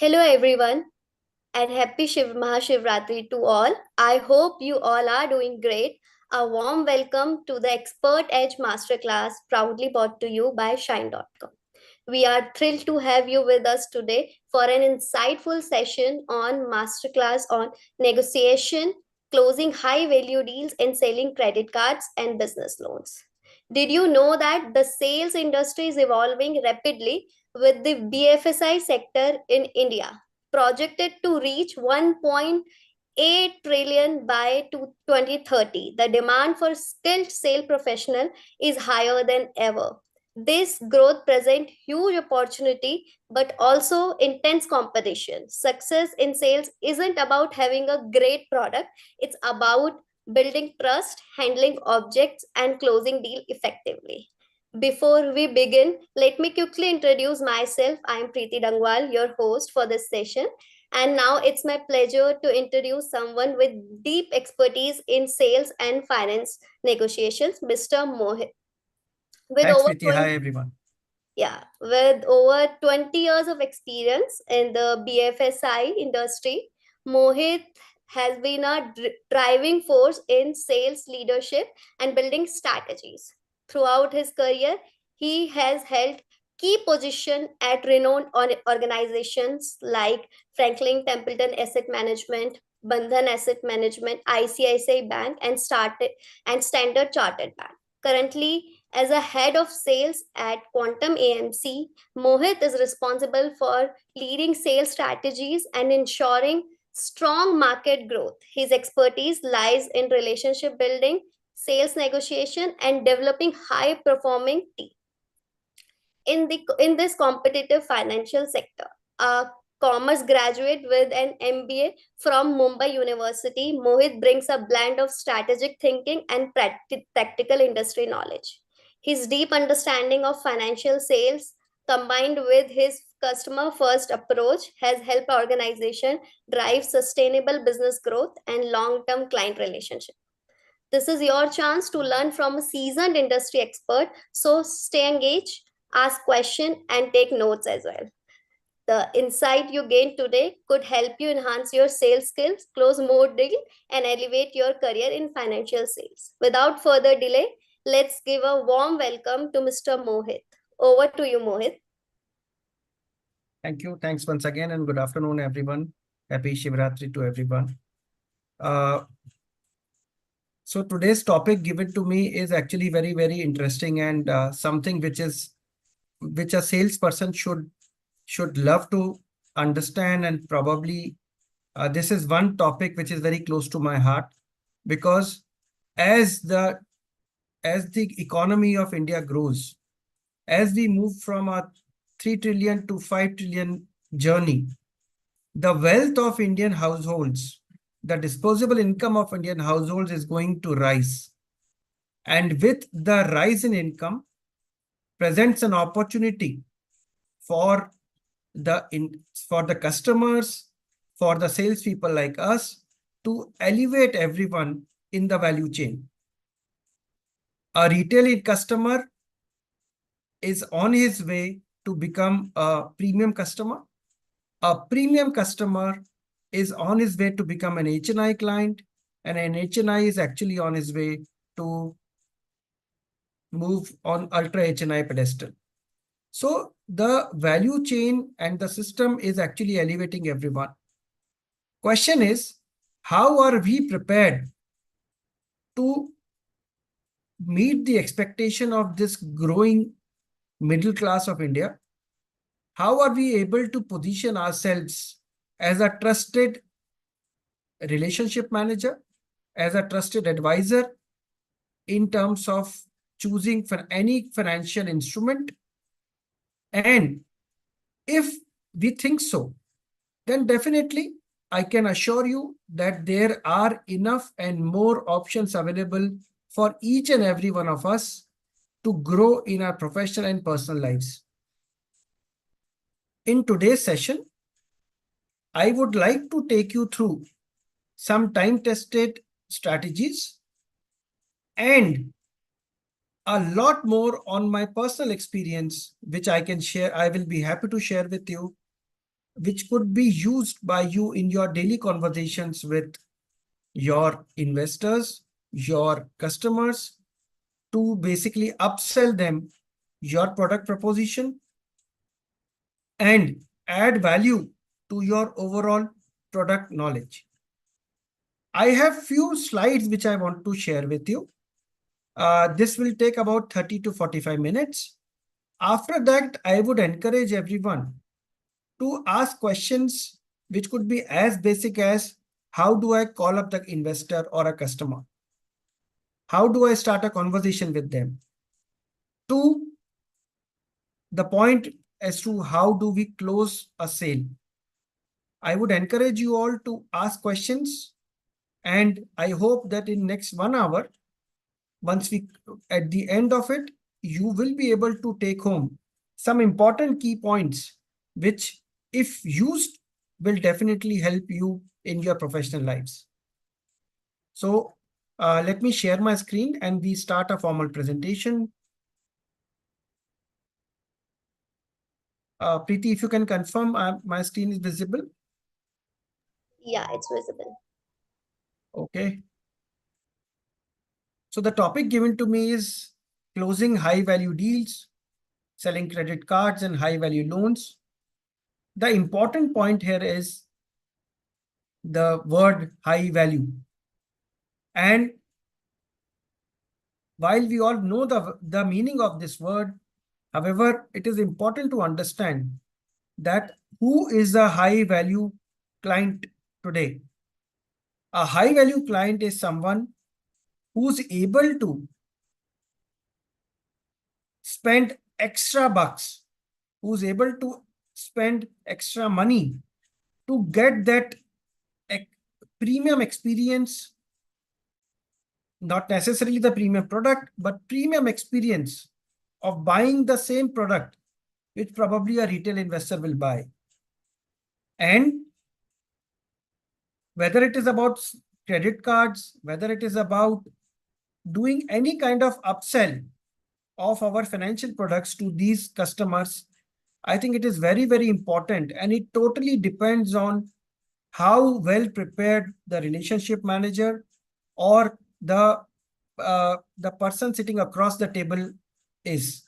Hello everyone and happy Mahashivratri to all. I hope you all are doing great. A warm welcome to the Expert Edge Masterclass proudly brought to you by Shine.com. We are thrilled to have you with us today for an insightful session on Masterclass on negotiation, closing high value deals, and selling credit cards and business loans. Did you know that the sales industry is evolving rapidly with the BFSI sector in India projected to reach 1.8 trillion by 2030? The demand for skilled sales professional is higher than ever. This growth presents huge opportunity but also intense competition. Success in sales isn't about having a great product, it's about building trust, handling objects, and closing deal effectively. Before we begin, let me quickly introduce myself. I'm Preeti Dangwal, your host for this session. And now it's my pleasure to introduce someone with deep expertise in sales and finance negotiations, Mr. Mohit. With Thanks, over Preeti. 20, Hi, everyone. yeah, with over 20 years of experience in the BFSI industry, Mohit has been a driving force in sales leadership and building strategies. Throughout his career, he has held key position at renowned organizations like Franklin Templeton Asset Management, Bandhan Asset Management, ICICI Bank, and Standard Chartered Bank. Currently, as a head of sales at Quantum AMC, Mohit is responsible for leading sales strategies and ensuring strong market growth. His expertise lies in relationship building, sales negotiation, and developing high performing teams in this competitive financial sector. A commerce graduate with an MBA from Mumbai University, Mohit brings a blend of strategic thinking and practical industry knowledge. His deep understanding of financial sales combined with his customer first approach has helped organization drive sustainable business growth and long term client relationship. This is your chance to learn from a seasoned industry expert. So stay engaged, ask questions, and take notes as well. The insight you gain today could help you enhance your sales skills, close more deals, and elevate your career in financial sales. Without further delay, let's give a warm welcome to Mr. Mohit. Over to you, Mohit. Thank you. Thanks once again, and good afternoon, everyone. Happy Shivratri to everyone. Uh, so today's topic given to me is actually very, very interesting and something which a salesperson should love to understand, and probably this is one topic which is very close to my heart because as the economy of India grows, as we move from a 3 trillion to 5 trillion journey, the wealth of Indian households, the disposable income of Indian households is going to rise. And with the rise in income presents an opportunity for the customers, for the salespeople like us to elevate everyone in the value chain. A retail customer is on his way to become a premium customer. A premium customer is on his way to become an HNI client, and an HNI is actually on his way to move on ultra HNI pedestal. So the value chain and the system is actually elevating everyone. Question is, how are we prepared to meet the expectation of this growing middle class of India? How are we able to position ourselves as a trusted relationship manager, as a trusted advisor in terms of choosing for any financial instrument? And if we think so, then definitely I can assure you that there are enough and more options available for each and every one of us to grow in our professional and personal lives. In today's session, I would like to take you through some time-tested strategies and a lot more on my personal experience, which I can share. I will be happy to share with you which could be used by you in your daily conversations with your investors, your customers, to basically upsell them your product proposition and add value to your overall product knowledge. I have few slides which I want to share with you. This will take about 30 to 45 minutes. After that, I would encourage everyone to ask questions which could be as basic as, how do I call up the investor or a customer? How do I start a conversation with them? To the point as to how do we close a sale? I would encourage you all to ask questions, and I hope that in next 1 hour, once we at the end of it, you will be able to take home some important key points, which, if used, will definitely help you in your professional lives. So let me share my screen and we start a formal presentation. Preeti, if you can confirm my screen is visible. Yeah, it's visible. Okay. So the topic given to me is closing high value deals, selling credit cards and high value loans. The important point here is the word high value. And while we all know the meaning of this word, however, it is important to understand that who is a high value client today. A high value client is someone who's able to spend extra bucks, who's able to spend extra money to get that premium experience, not necessarily the premium product, but premium experience of buying the same product, which probably a retail investor will buy. And whether it is about credit cards, whether it is about doing any kind of upsell of our financial products to these customers, I think it is very, very important. And it totally depends on how well prepared the relationship manager or the person sitting across the table is.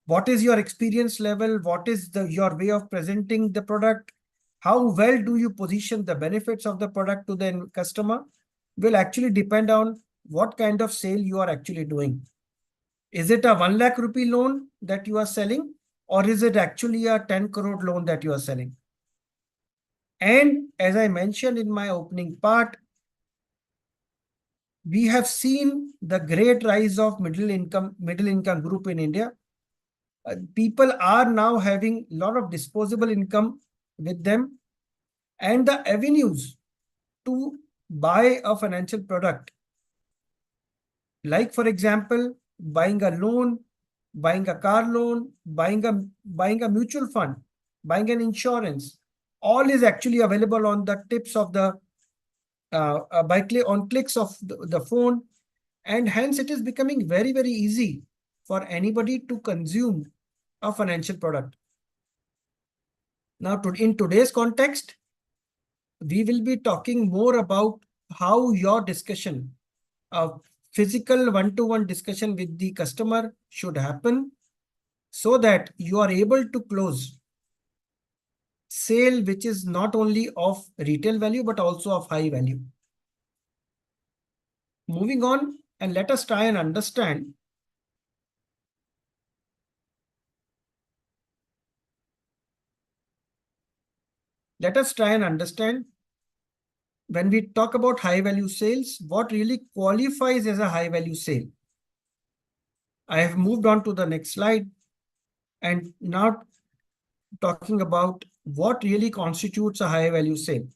What is your experience level? What is your way of presenting the product? How well do you position the benefits of the product to the customer? Will actually depend on what kind of sale you are actually doing. Is it a 1 lakh rupee loan that you are selling, or is it actually a 10 crore loan that you are selling? And as I mentioned in my opening part, we have seen the great rise of middle income group in India. People are now having a lot of disposable income with them, and the avenues to buy a financial product, like for example, buying a loan, buying a car loan, buying a mutual fund, buying an insurance, all is actually available on the tips of the on clicks of the phone, and hence it is becoming very, very easy for anybody to consume a financial product. Now, in today's context, we will be talking more about how your discussion, a physical one-to-one discussion with the customer, should happen so that you are able to close sale which is not only of retail value but also of high value. Moving on, and let us try and understand when we talk about high value sales, what really qualifies as a high value sale. I have moved on to the next slide, and now talking about what really constitutes a high value sale.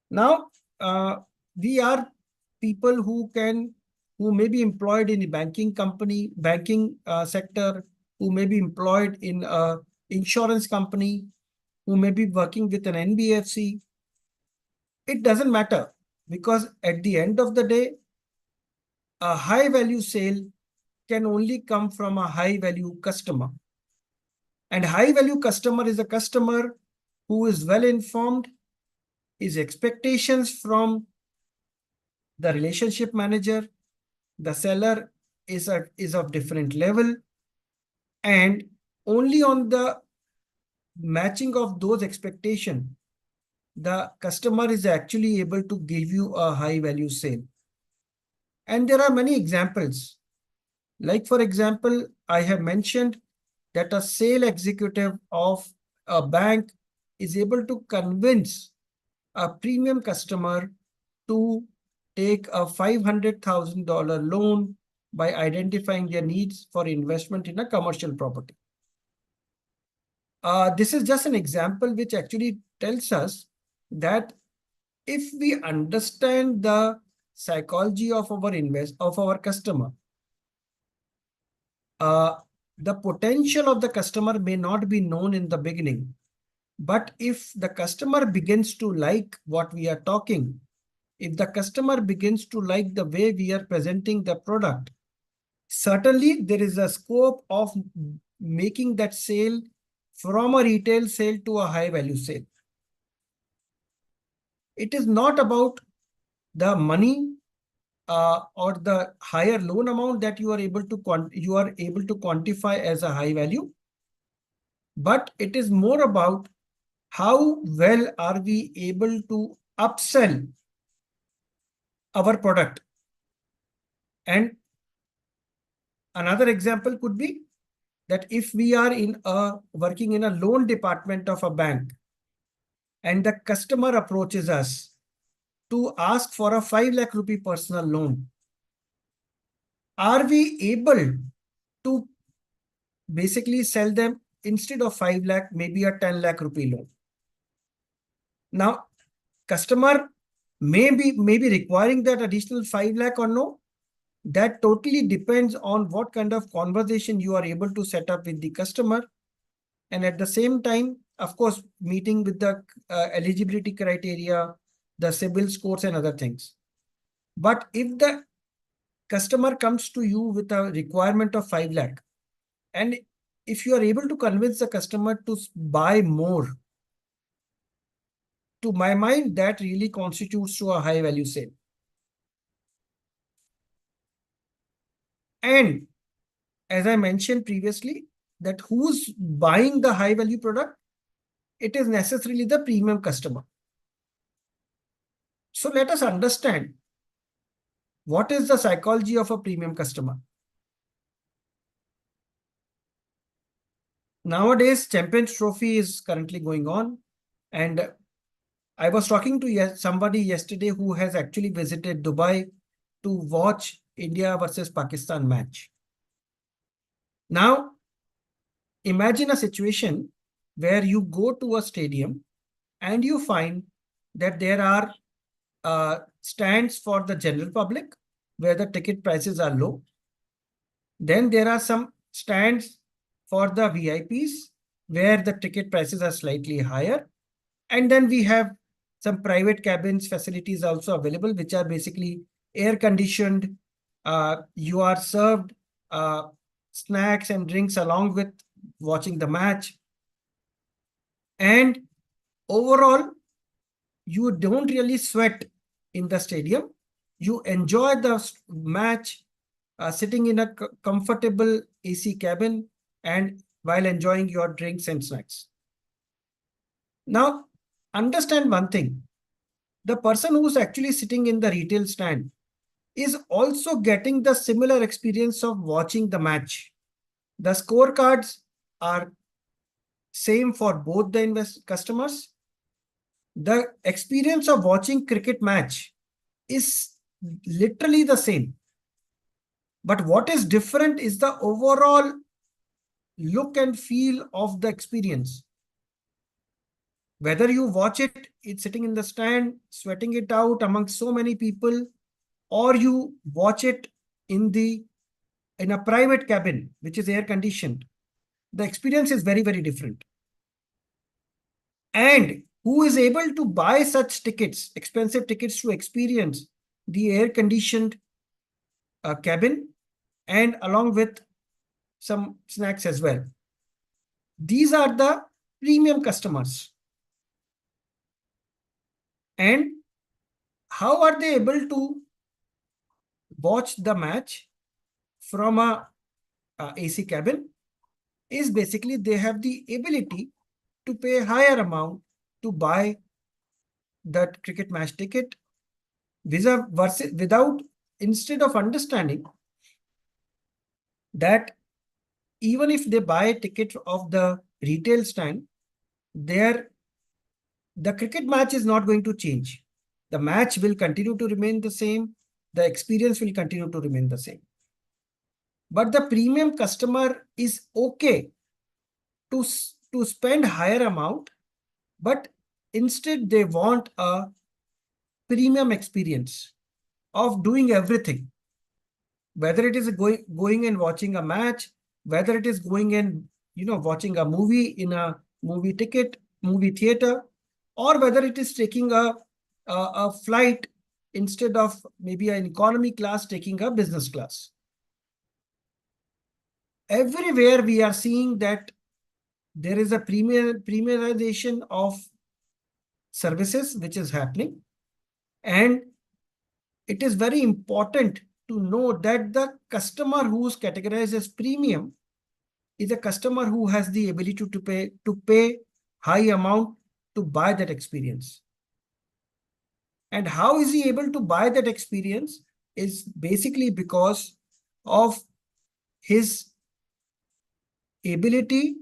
Now, we are people who may be employed in the banking sector, who may be employed in a insurance company, who may be working with an NBFC. It doesn't matter, because at the end of the day, a high value sale can only come from a high value customer. And high value customer is a customer who is well informed, his expectations from the relationship manager, the seller is of different level, and only on the matching of those expectations, the customer is actually able to give you a high value sale. And there are many examples. Like, for example, I have mentioned that a sale executive of a bank is able to convince a premium customer to take a $500,000 loan by identifying their needs for investment in a commercial property. This is just an example which actually tells us that if we understand the psychology of our customer, the potential of the customer may not be known in the beginning, but if the customer begins to like what we are talking, if the customer begins to like the way we are presenting the product, certainly there is a scope of making that sale from a retail sale to a high value sale. It is not about the money or the higher loan amount that you are able to quantify as a high value, but it is more about how well are we able to upsell our product. And another example could be that if we are working in a loan department of a bank and the customer approaches us to ask for a 5 lakh rupee personal loan, are we able to basically sell them, instead of 5 lakh, maybe a 10 lakh rupee loan? Now, customer may be requiring that additional 5 lakh or no. That totally depends on what kind of conversation you are able to set up with the customer. And at the same time, of course, meeting with the eligibility criteria, the CIBIL scores and other things. But if the customer comes to you with a requirement of 5 lakh, and if you are able to convince the customer to buy more, to my mind, that really constitutes to a high value sale. And as I mentioned previously, that who's buying the high value product, it is necessarily the premium customer. So let us understand what is the psychology of a premium customer. Nowadays, Champions Trophy is currently going on, and I was talking to somebody yesterday who has actually visited Dubai to watch India versus Pakistan match. Now, imagine a situation where you go to a stadium and you find that there are stands for the general public where the ticket prices are low. Then there are some stands for the VIPs where the ticket prices are slightly higher. And then we have some private cabins facilities also available, which are basically air conditioned. You are served snacks and drinks along with watching the match. And overall, you don't really sweat in the stadium. You enjoy the match sitting in a comfortable AC cabin and while enjoying your drinks and snacks. Now, understand one thing. The person who's actually sitting in the retail stand is also getting the similar experience of watching the match. The scorecards are same for both the customers. The experience of watching cricket match is literally the same. But what is different is the overall look and feel of the experience. Whether you watch it's sitting in the stand, sweating it out among so many people, or you watch it in a private cabin, which is air conditioned, the experience is very, very different. And who is able to buy such tickets, expensive tickets, to experience the air conditioned cabin and along with some snacks as well? These are the premium customers. And how are they able to watch the match from a AC cabin? Is basically they have the ability to pay a higher amount to buy that cricket match ticket versus without, instead of understanding that even if they buy a ticket of the retail stand, there the cricket match is not going to change. The match will continue to remain the same. The experience will continue to remain the same. But the premium customer is okay to spend higher amount, but instead they want a premium experience of doing everything, whether it is going and watching a match, whether it is going and watching a movie in a movie theater, or whether it is taking a flight instead of maybe an economy class, taking a business class. Everywhere we are seeing that there is a premiumization of services which is happening, and it is very important to know that the customer who is categorized as premium is a customer who has the ability to pay high amount to buy that experience. And how is he able to buy that experience is basically because of his ability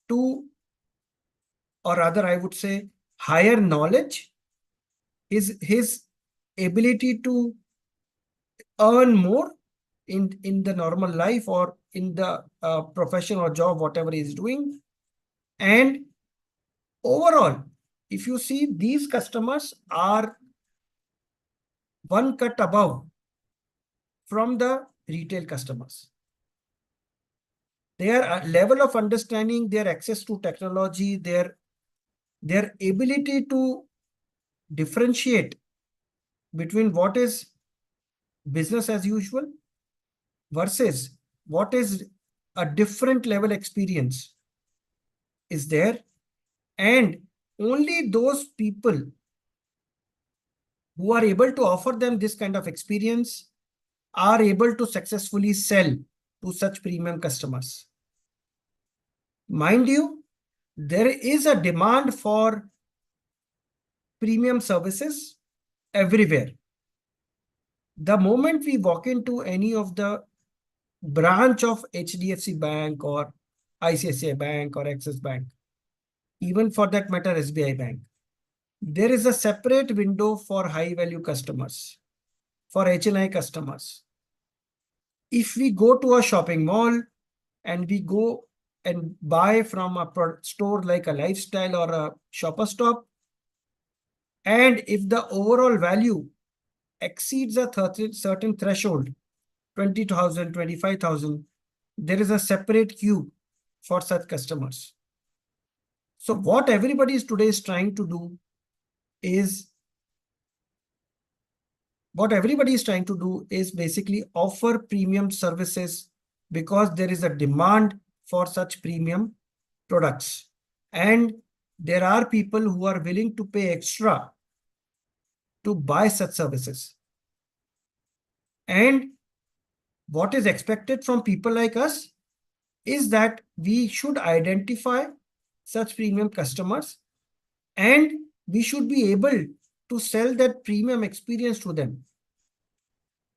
to, or rather I would say, higher knowledge, his ability to earn more in the normal life or in the profession or job, whatever he is doing. And overall, if you see, these customers are one cut above from the retail customers. Their level of understanding, their access to technology, their ability to differentiate between what is business as usual versus what is a different level experience is there. And only those people who are able to offer them this kind of experience are able to successfully sell to such premium customers. Mind you, there is a demand for premium services everywhere. The moment we walk into any of the branch of HDFC Bank or ICICI Bank or Axis Bank, even for that matter SBI Bank, there is a separate window for high value customers, for HNI customers. If we go to a shopping mall and we go and buy from a store like a Lifestyle or a Shopper Stop, and if the overall value exceeds a certain threshold, 20,000, 25,000, there is a separate queue for such customers. So what everybody is today is trying to do is basically offer premium services because there is a demand for such premium products. And there are people who are willing to pay extra to buy such services. And what is expected from people like us is that we should identify such premium customers and we should be able to sell that premium experience to them.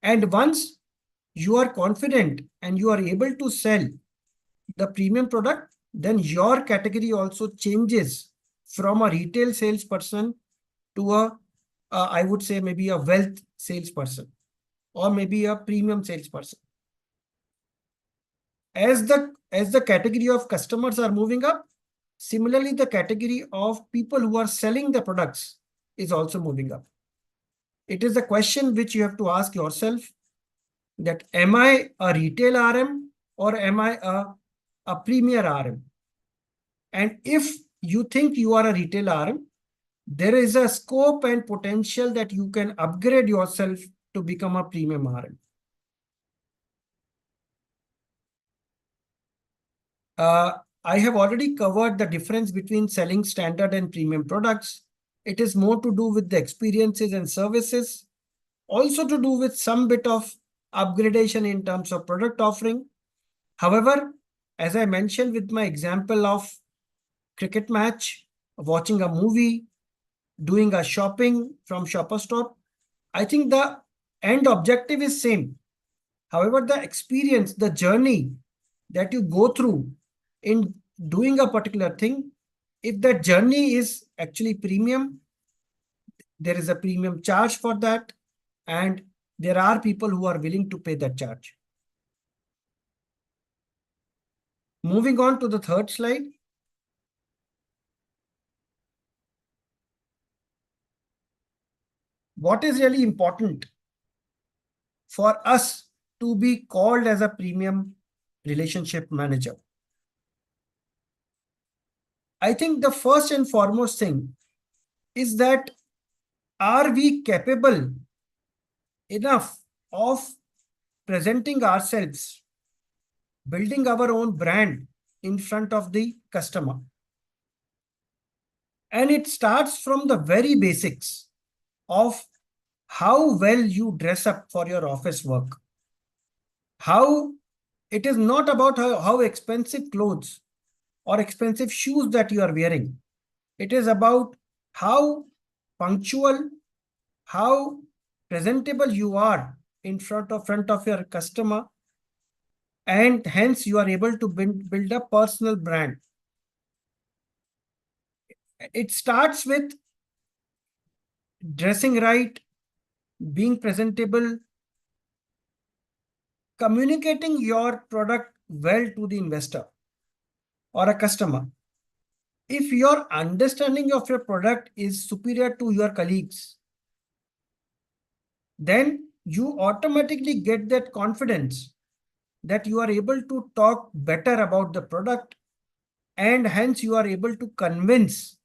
And once you are confident and you are able to sell the premium product, then your category also changes from a retail salesperson to I would say maybe a wealth salesperson or maybe a premium salesperson. As the category of customers are moving up, similarly the category of people who are selling the products is also moving up. It is a question which you have to ask yourself, that am I a retail RM or am I a premier RM? And if you think you are a retail RM, there is a scope and potential that you can upgrade yourself to become a premium RM. I have already covered the difference between selling standard and premium products. It is more to do with the experiences and services, also to do with some bit of upgradation in terms of product offering. However, as I mentioned with my example of cricket match, watching a movie, doing a shopping from shopper store, I think the end objective is same. However, the experience, the journey that you go through in doing a particular thing, if that journey is actually premium, there is a premium charge for that, and there are people who are willing to pay that charge. Moving on to the third slide. What is really important for us to be called as a premium relationship manager? I think the first and foremost thing is that are we capable enough of presenting ourselves, building our own brand in front of the customer? And it starts from the very basics of how well you dress up for your office work. How it is not about how expensive clothes or expensive shoes that you are wearing. It is about how punctual, how presentable you are in front of your customer, and hence you are able to build a personal brand. It starts with dressing right, being presentable, communicating your product well to the investor or a customer. If your understanding of your product is superior to your colleagues, then you automatically get that confidence that you are able to talk better about the product, and hence you are able to convince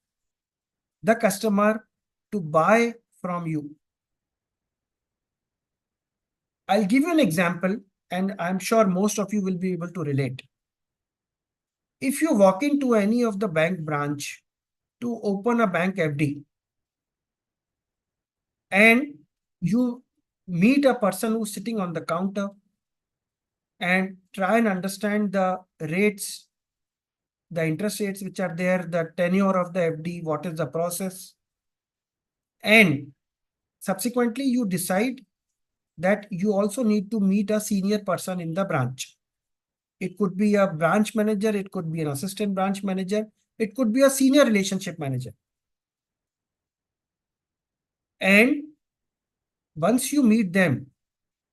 the customer to buy from you. I'll give you an example, and I'm sure most of you will be able to relate. If you walk into any of the bank branch to open a bank FD, and you meet a person who's sitting on the counter and try and understand the rates, the interest rates which are there, the tenure of the FD, what is the process, and subsequently you decide that you also need to meet a senior person in the branch. It could be a branch manager, it could be an assistant branch manager, it could be a senior relationship manager. And once you meet them,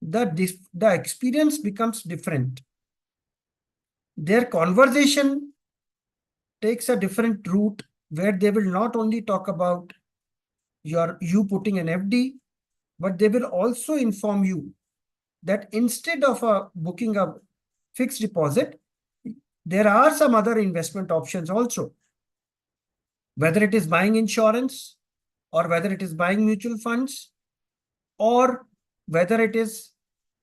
the experience becomes different. Their conversation takes a different route, where they will not only talk about you putting an FD, but they will also inform you that instead of booking a fixed deposit, there are some other investment options also. Whether it is buying insurance, or whether it is buying mutual funds, or whether it is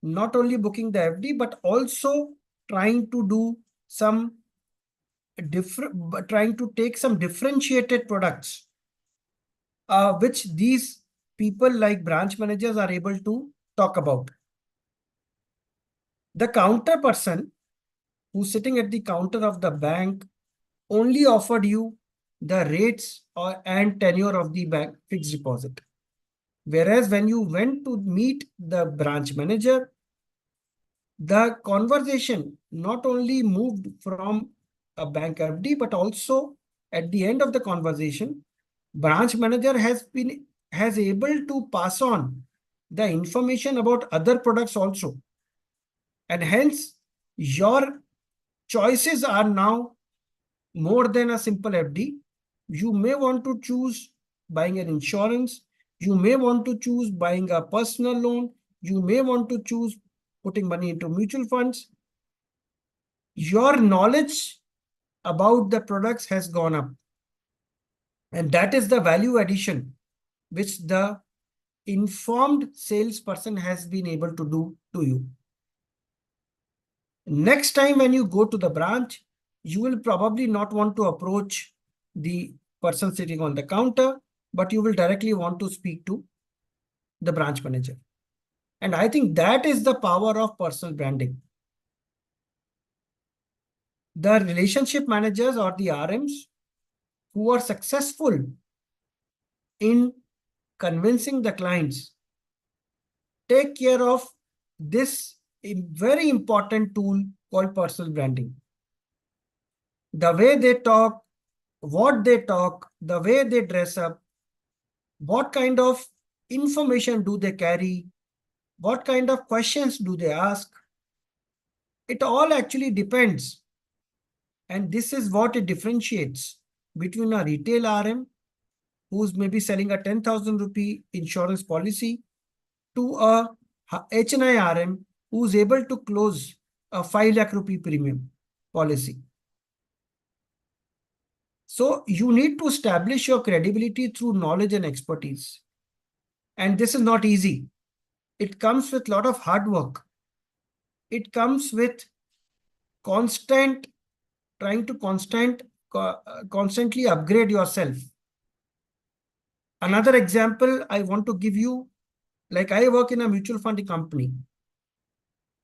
not only booking the FD, but also trying to do some trying to take some differentiated products, which these people like branch managers are able to talk about. The counter person who's sitting at the counter of the bank only offered you the rates and tenure of the bank fixed deposit. Whereas when you went to meet the branch manager, the conversation not only moved from a bank FD, but also at the end of the conversation, branch manager has able to pass on the information about other products also. And hence your choices are now more than a simple FD. You may want to choose buying an insurance. You may want to choose buying a personal loan. You may want to choose putting money into mutual funds. Your knowledge about the products has gone up. And that is the value addition which the informed salesperson has been able to do to you. Next time when you go to the branch, you will probably not want to approach the person sitting on the counter. but you will directly want to speak to the branch manager. And I think that is the power of personal branding. The relationship managers or the RMs who are successful in convincing the clients take care of this very important tool called personal branding. The way they talk, what they talk, the way they dress up, what kind of information do they carry, what kind of questions do they ask. It all actually depends. And this is what it differentiates between a retail RM who's maybe selling a 10,000 rupee insurance policy to a HNI RM who's able to close a 5 lakh rupee premium policy. So you need to establish your credibility through knowledge and expertise. And this is not easy. It comes with a lot of hard work. It comes with constant trying to constantly upgrade yourself. Another example I want to give you, like I work in a mutual fund company.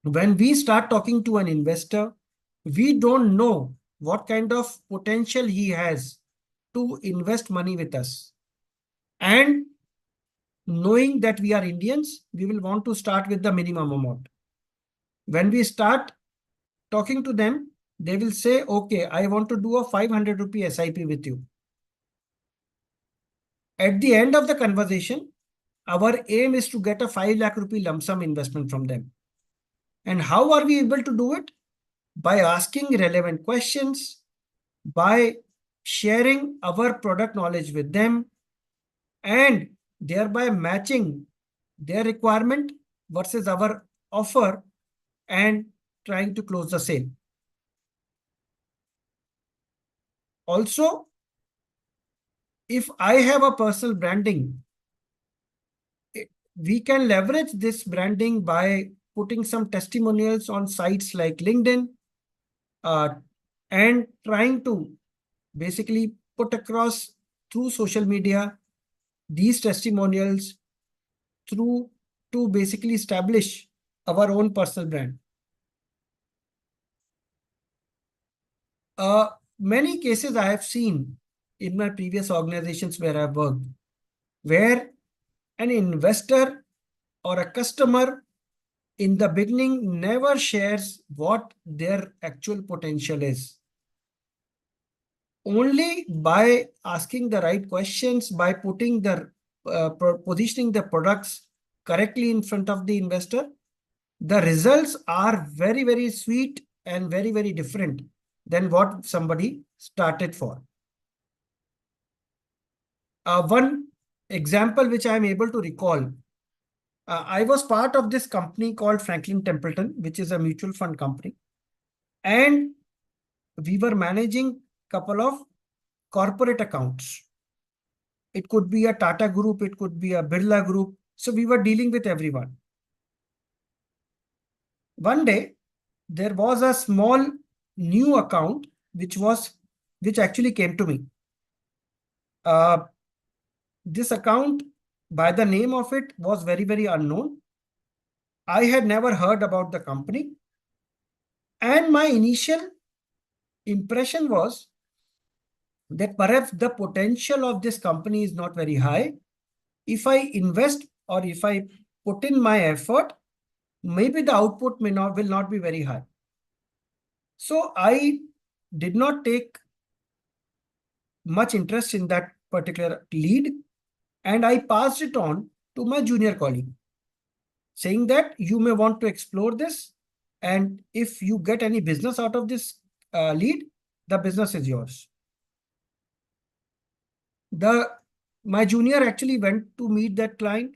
When we start talking to an investor, we don't know what kind of potential he has to invest money with us. And knowing that we are Indians, we will want to start with the minimum amount. When we start talking to them, they will say, okay, I want to do a 500 rupee SIP with you. At the end of the conversation, our aim is to get a 5 lakh rupee lump sum investment from them. And how are we able to do it? By asking relevant questions, by sharing our product knowledge with them, and thereby matching their requirement versus our offer and trying to close the sale. Also, if I have a personal branding, we can leverage this branding by putting some testimonials on sites like LinkedIn and trying to basically put across through social media these testimonials through to basically establish our own personal brand. Many cases I have seen in my previous organizations where I've worked, where an investor or a customer in the beginning never shares what their actual potential is. Only by asking the right questions, by putting the positioning the products correctly in front of the investor, the results are very, very sweet and very, very different than what somebody started for. One example which I am able to recall, I was part of this company called Franklin Templeton, which is a mutual fund company. And we were managing a couple of corporate accounts. It could be a Tata Group, it could be a Birla Group. So we were dealing with everyone. One day, there was a small new account which actually came to me. This account, by the name of it, was very, very unknown. I had never heard about the company. And my initial impression was that perhaps the potential of this company is not very high. If I invest or if I put in my effort, maybe the output will not be very high. So I did not take much interest in that particular lead, and I passed it on to my junior colleague, saying that you may want to explore this, and if you get any business out of this lead, the business is yours. My junior actually went to meet that client.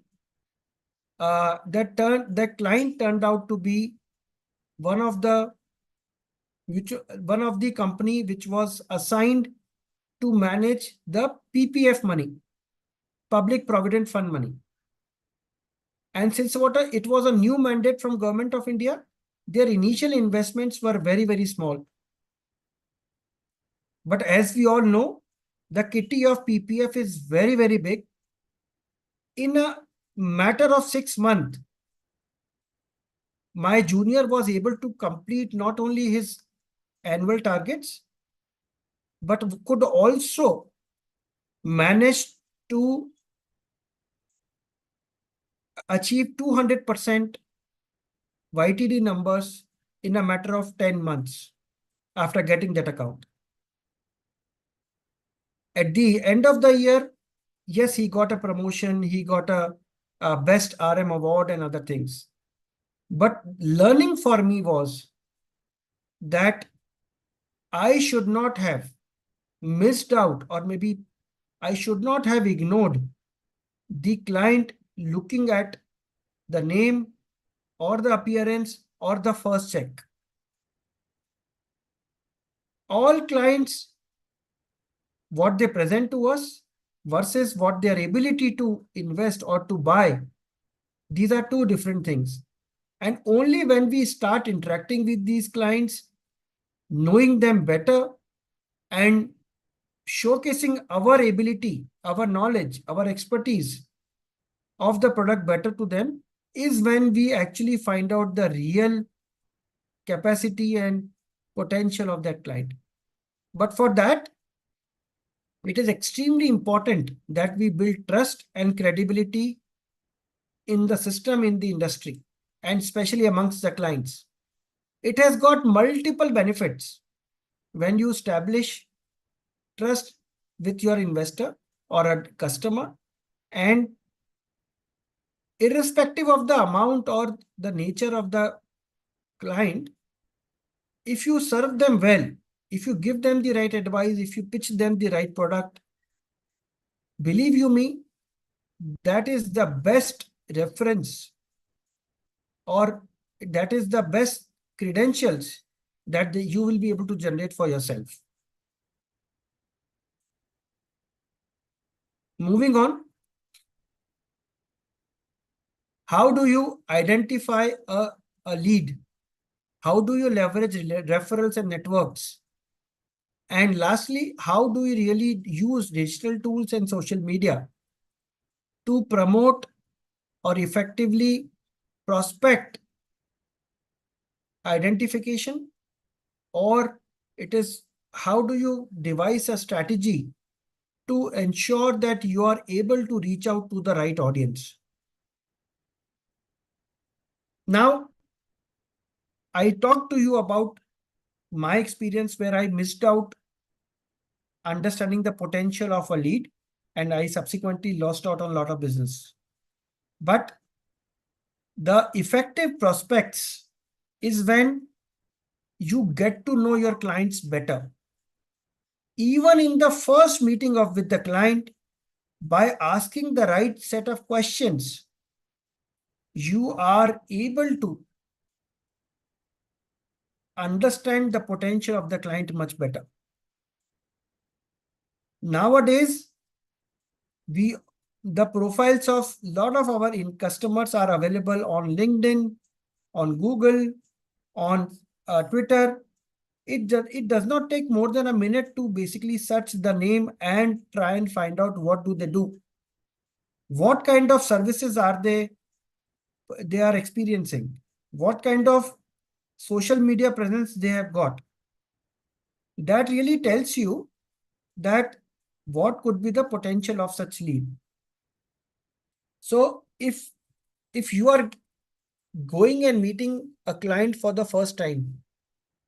That client turned out to be one of the company which was assigned to manage the PPF money, Public Provident Fund money. And since it was a new mandate from Government of India, their initial investments were very, very small. But as we all know, the kitty of PPF is very, very big. In a matter of 6 months, my junior was able to complete not only his annual targets, but could also manage to achieve 200% YTD numbers in a matter of 10 months after getting that account. At the end of the year, yes, he got a promotion, he got a best RM award and other things. But learning for me was that I should not have missed out, or maybe I should not have ignored the client looking at the name or the appearance or the first check. All clients, what they present to us versus what their ability to invest or to buy, these are two different things. And only when we start interacting with these clients, knowing them better, and showcasing our ability, our knowledge, our expertise of the product better to them, is when we actually find out the real capacity and potential of that client. But for that, it is extremely important that we build trust and credibility in the system, in the industry, and especially amongst the clients. It has got multiple benefits when you establish trust with your investor or a customer, and irrespective of the amount or the nature of the client, if you serve them well, if you give them the right advice, if you pitch them the right product, believe you me, that is the best reference, or that is the best credentials that you will be able to generate for yourself. Moving on, how do you identify a lead? How do you leverage referrals and networks? And lastly, how do you really use digital tools and social media to promote or effectively prospect identification? Or it is, how do you devise a strategy to ensure that you are able to reach out to the right audience? Now, I talked to you about my experience where I missed out understanding the potential of a lead, and I subsequently lost out on a lot of business. But the effective prospects is when you get to know your clients better. Even in the first meeting with the client, by asking the right set of questions, you are able to understand the potential of the client much better. Nowadays, the profiles of a lot of our customers are available on LinkedIn, on Google, on Twitter. It does not take more than a minute to basically search the name and try and find out what do they do. What kind of services are they are experiencing? What kind of social media presence they have got? That really tells you that what could be the potential of such lead. So if you are going and meeting a client for the first time,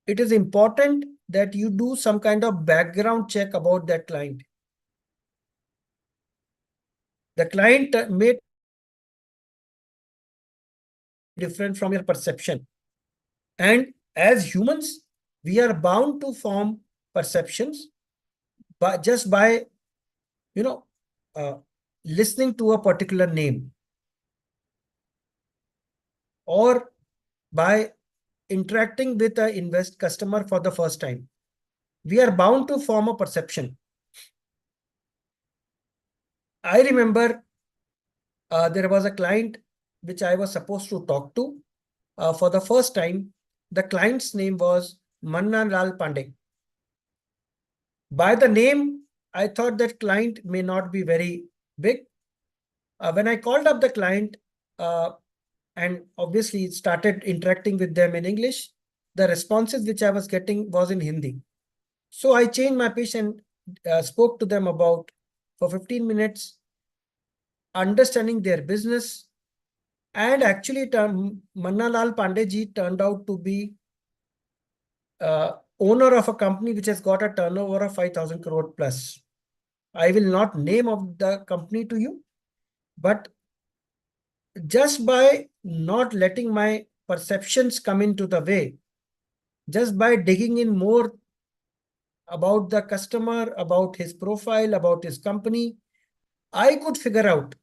it is important that you do some kind of background check about that client. The client may different from your perception. And as humans, we are bound to form perceptions but just by uh, listening to a particular name, or by interacting with an invest customer for the first time. We are bound to form a perception. I remember there was a client which I was supposed to talk to for the first time. The client's name was Manna Lal Pandey. By the name, I thought that client may not be very big. When I called up the client, and obviously started interacting with them in English, the responses which I was getting was in Hindi. So I changed my pitch and spoke to them about for 15 minutes, understanding their business. And actually, Manna Lal Pandey ji turned out to be owner of a company which has got a turnover of 5,000 crore plus. I will not name of the company to you, but just by not letting my perceptions come into the way, just by digging in more about the customer, about his profile, about his company, I could figure out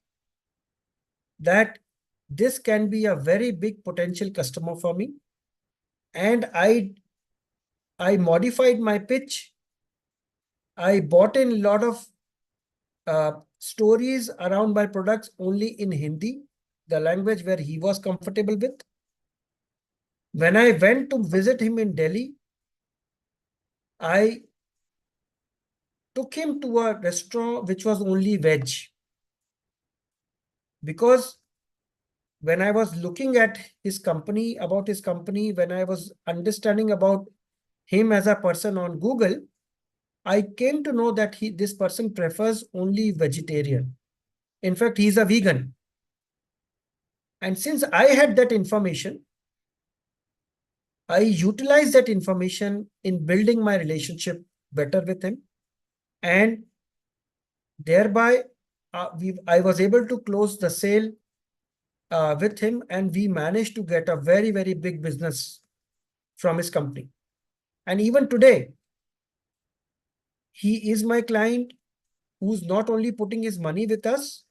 that this can be a very big potential customer for me. And I modified my pitch. I bought in a lot of stories around my products only in Hindi, the language where he was comfortable with. When I went to visit him in Delhi, I took him to a restaurant which was only veg, because when I was looking at his company, about his company, when I was understanding about him as a person on Google, I came to know that this person prefers only vegetarian. In fact, he's a vegan. And since I had that information, I utilized that information in building my relationship better with him. And thereby, I was able to close the sale with him, and we managed to get a very, very big business from his company. And even today, he is my client who's not only putting his money with us,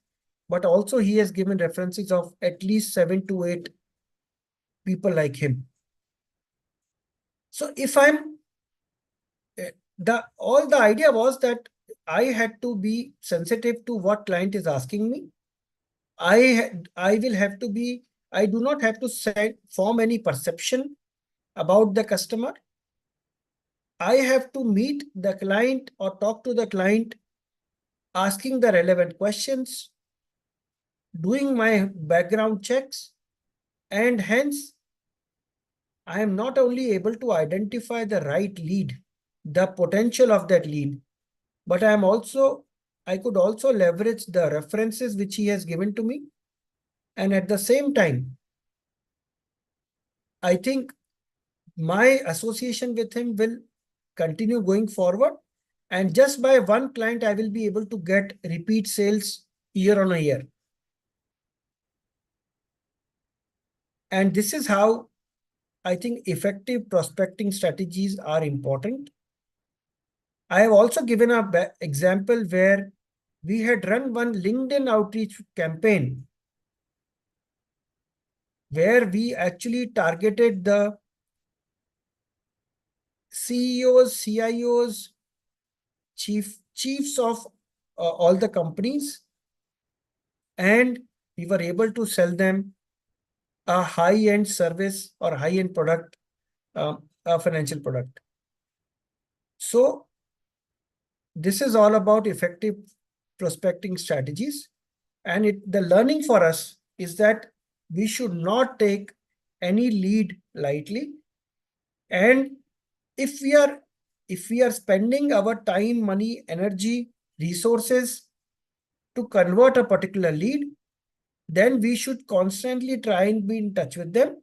but also he has given references of at least 7 to 8 people like him. So if I'm the idea was that I had to be sensitive to what client is asking me. I will have to be, I do not have to form any perception about the customer. I have to meet the client or talk to the client, asking the relevant questions, doing my background checks, and hence I am not only able to identify the right lead, the potential of that lead, but I could also leverage the references which he has given to me. And at the same time, I think my association with him will continue going forward. And just by one client, I will be able to get repeat sales year on a year. And this is how I think effective prospecting strategies are important. I have also given an example where we had run one LinkedIn outreach campaign where we actually targeted the CEOs, CIOs, chiefs of all the companies, and we were able to sell them a high-end service or high-end product, a financial product. So this is all about effective prospecting strategies. And the learning for us is that we should not take any lead lightly. And if we are spending our time, money, energy, resources to convert a particular lead, then we should constantly try and be in touch with them.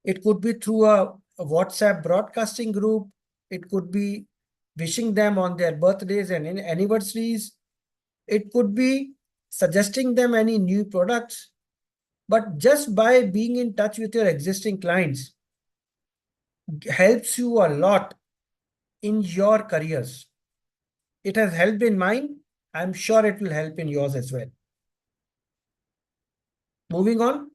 It could be through a WhatsApp broadcasting group. It could be wishing them on their birthdays and anniversaries. It could be suggesting them any new products. But just by being in touch with your existing clients helps you a lot in your careers. It has helped in mine. I'm sure it will help in yours as well. Moving on.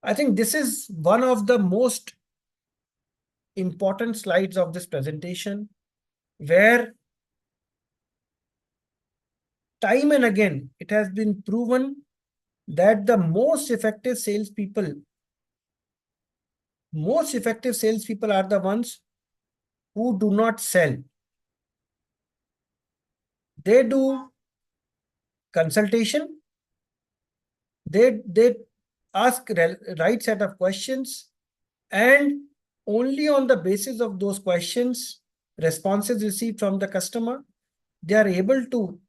I think this is one of the most important slides of this presentation, where time and again it has been proven that the most effective salespeople are the ones who do not sell. They do consultation. They ask right set of questions, and only on the basis of those questions, responses received from the customer, they are able to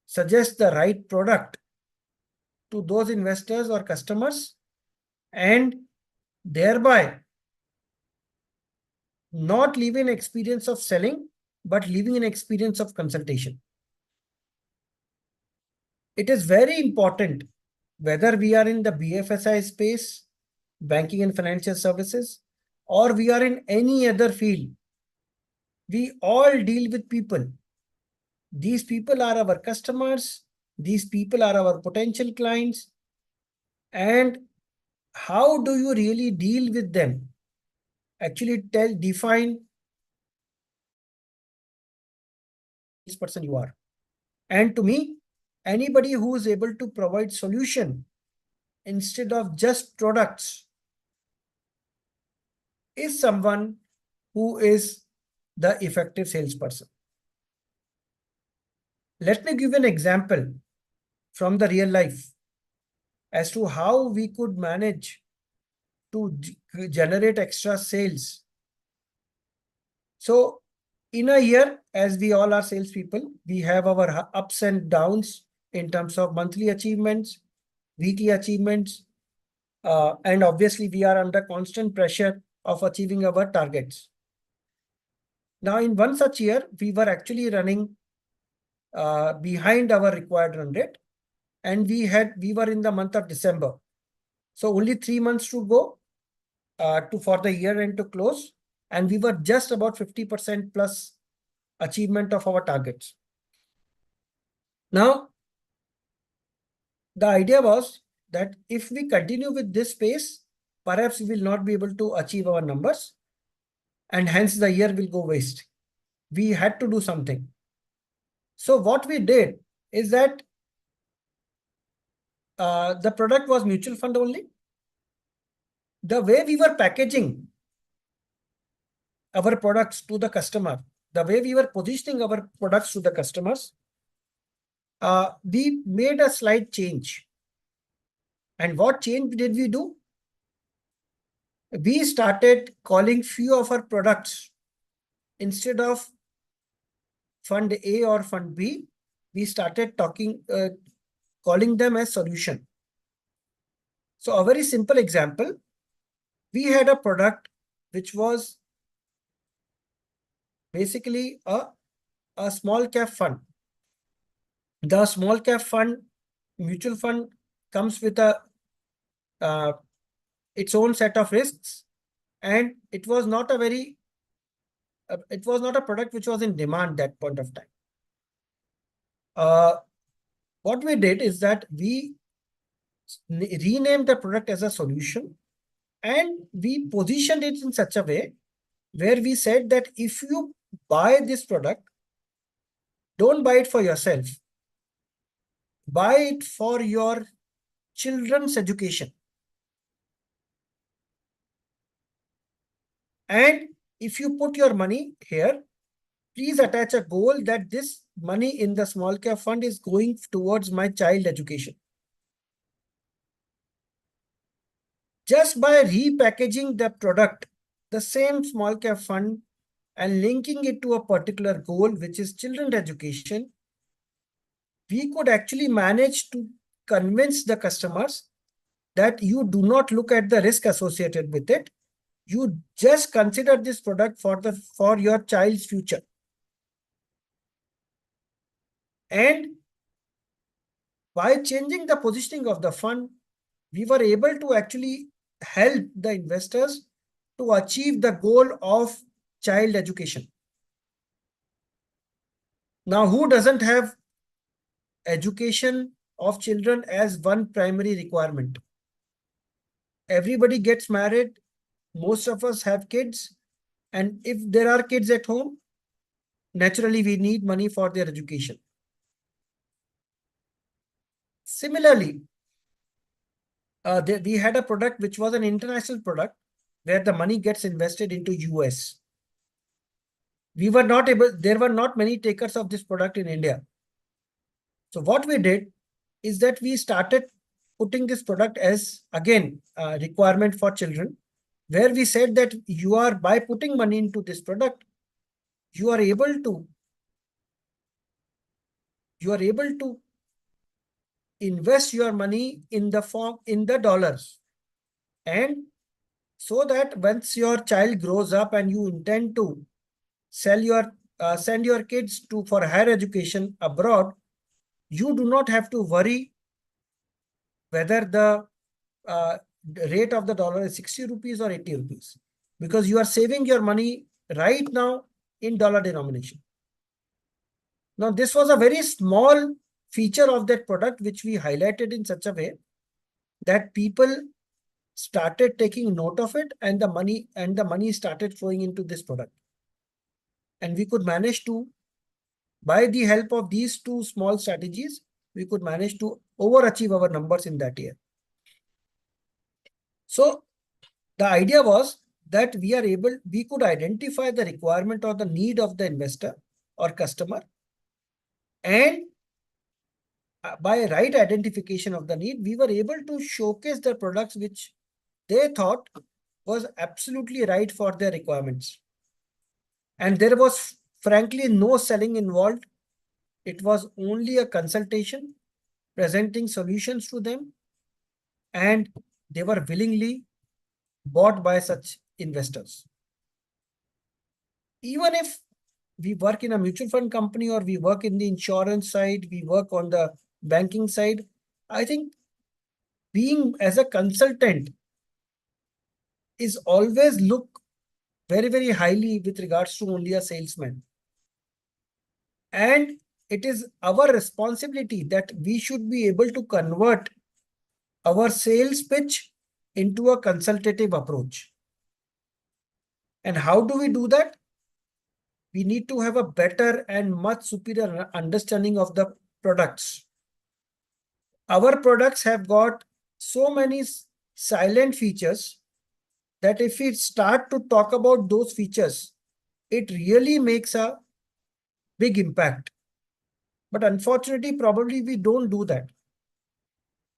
suggest the right product to those investors or customers, and thereby not leaving an experience of selling, but leaving an experience of consultation. It is very important whether we are in the BFSI space, banking and financial services, or we are in any other field. We all deal with people. These people are our customers. These people are our potential clients. And how do you really deal with them? Actually, define this person you are. And to me, anybody who is able to provide solution instead of just products is someone who is the effective salesperson. Let me give an example from the real life as to how we could manage to generate extra sales. So in a year, as we all are salespeople, we have our ups and downs in terms of monthly achievements, weekly achievements, and obviously we are under constant pressure of achieving our targets. Now, in one such year, we were actually running behind our required run rate, and we were in the month of December. So only 3 months to go for the year end to close, and we were just about 50% plus achievement of our targets. Now, the idea was that if we continue with this pace, perhaps we will not be able to achieve our numbers, and hence the year will go waste. We had to do something. So what we did is that the product was mutual fund only. The way we were packaging our products to the customer, the way we were positioning our products to the customers, we made a slight change. And what change did we do? We started calling few of our products, instead of fund A or fund B, we started calling them as solution. So a very simple example, we had a product which was basically a small cap fund. The small cap fund, mutual fund, comes with its own set of risks, and it was not a product which was in demand that point of time. What we did is that we renamed the product as a solution, and we positioned it in such a way where we said that if you buy this product, don't buy it for yourself. Buy it for your children's education. And if you put your money here, please attach a goal that this money in the small cap fund is going towards my child education. Just by repackaging the product, the same small cap fund, and linking it to a particular goal, which is children's education, we could actually manage to convince the customers that you do not look at the risk associated with it. You just consider this product for your child's future. And by changing the positioning of the fund, we were able to actually help the investors to achieve the goal of child education. Now, who doesn't have education of children as one primary requirement? Everybody gets married. Most of us have kids. And if there are kids at home, naturally, we need money for their education. Similarly, we had a product which was an international product where the money gets invested into US. There were not many takers of this product in India. So what we did is that we started putting this product as again a requirement for children, where we said that you are, by putting money into this product, you are able to invest your money in the form in the dollars, and so that once your child grows up and you intend to send your kids to for higher education abroad, you do not have to worry whether the rate of the dollar is 60 rupees or 80 rupees, because you are saving your money right now in dollar denomination. Now, this was a very small feature of that product, which we highlighted in such a way that people started taking note of it, and the money started flowing into this product. And we could manage to, by the help of these two small strategies, we could manage to overachieve our numbers in that year. So the idea was that we could identify the requirement or the need of the investor or customer, and by right identification of the need, we were able to showcase the products which they thought was absolutely right for their requirements. And there was frankly no selling involved. It was only a consultation, presenting solutions to them, and they were willingly bought by such investors. Even if we work in a mutual fund company, or we work in the insurance side, we work on the banking side, I think being as a consultant is always look very, very highly with regards to only a salesman. And it is our responsibility that we should be able to convert our sales pitch into a consultative approach. And how do we do that? We need to have a better and much superior understanding of the products. Our products have got so many silent features that if we start to talk about those features, it really makes a big impact. But unfortunately, probably we don't do that.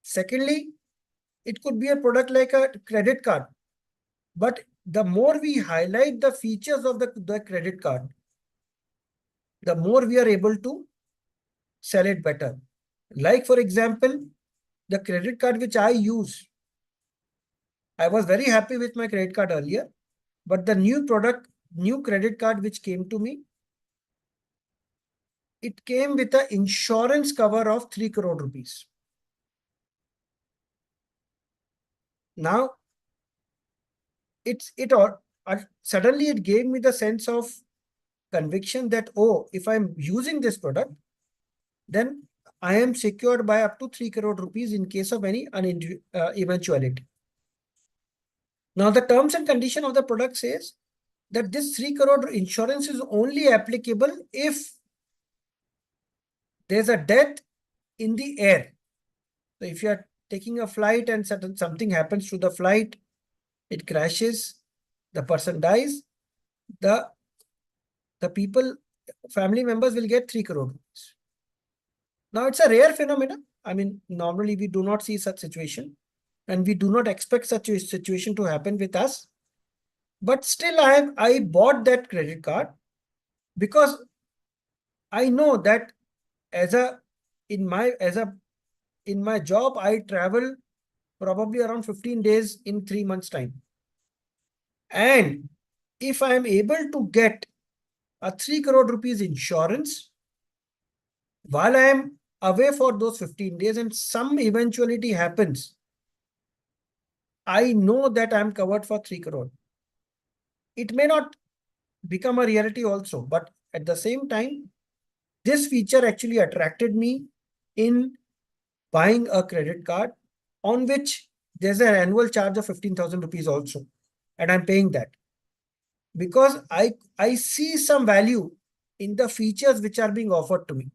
Secondly, it could be a product like a credit card. But the more we highlight the features of the credit card, the more we are able to sell it better. Like, for example, the credit card which I use, I was very happy with my credit card earlier, but the new credit card which came to me, it came with an insurance cover of 3 crore rupees. Now, suddenly it gave me the sense of conviction that, oh, if I'm using this product, then I am secured by up to 3 crore rupees in case of any eventuality. Now, the terms and condition of the product says that this 3 crore insurance is only applicable if there's a death in the air. So if you are taking a flight and something happens to the flight, it crashes, the person dies, the family members will get 3 crore rupees. Now, it's a rare phenomenon. I mean, normally we do not see such situation, and we do not expect such a situation to happen with us. But still, I bought that credit card because I know that as a in my job, I travel probably around 15 days in 3 months' time. And if I am able to get a 3 crore rupees insurance while I am away for those 15 days and some eventuality happens, I know that I am covered for 3 crore. It may not become a reality also, but at the same time, this feature actually attracted me in buying a credit card on which there's an annual charge of 15,000 rupees also. And I'm paying that because I see some value in the features which are being offered to me.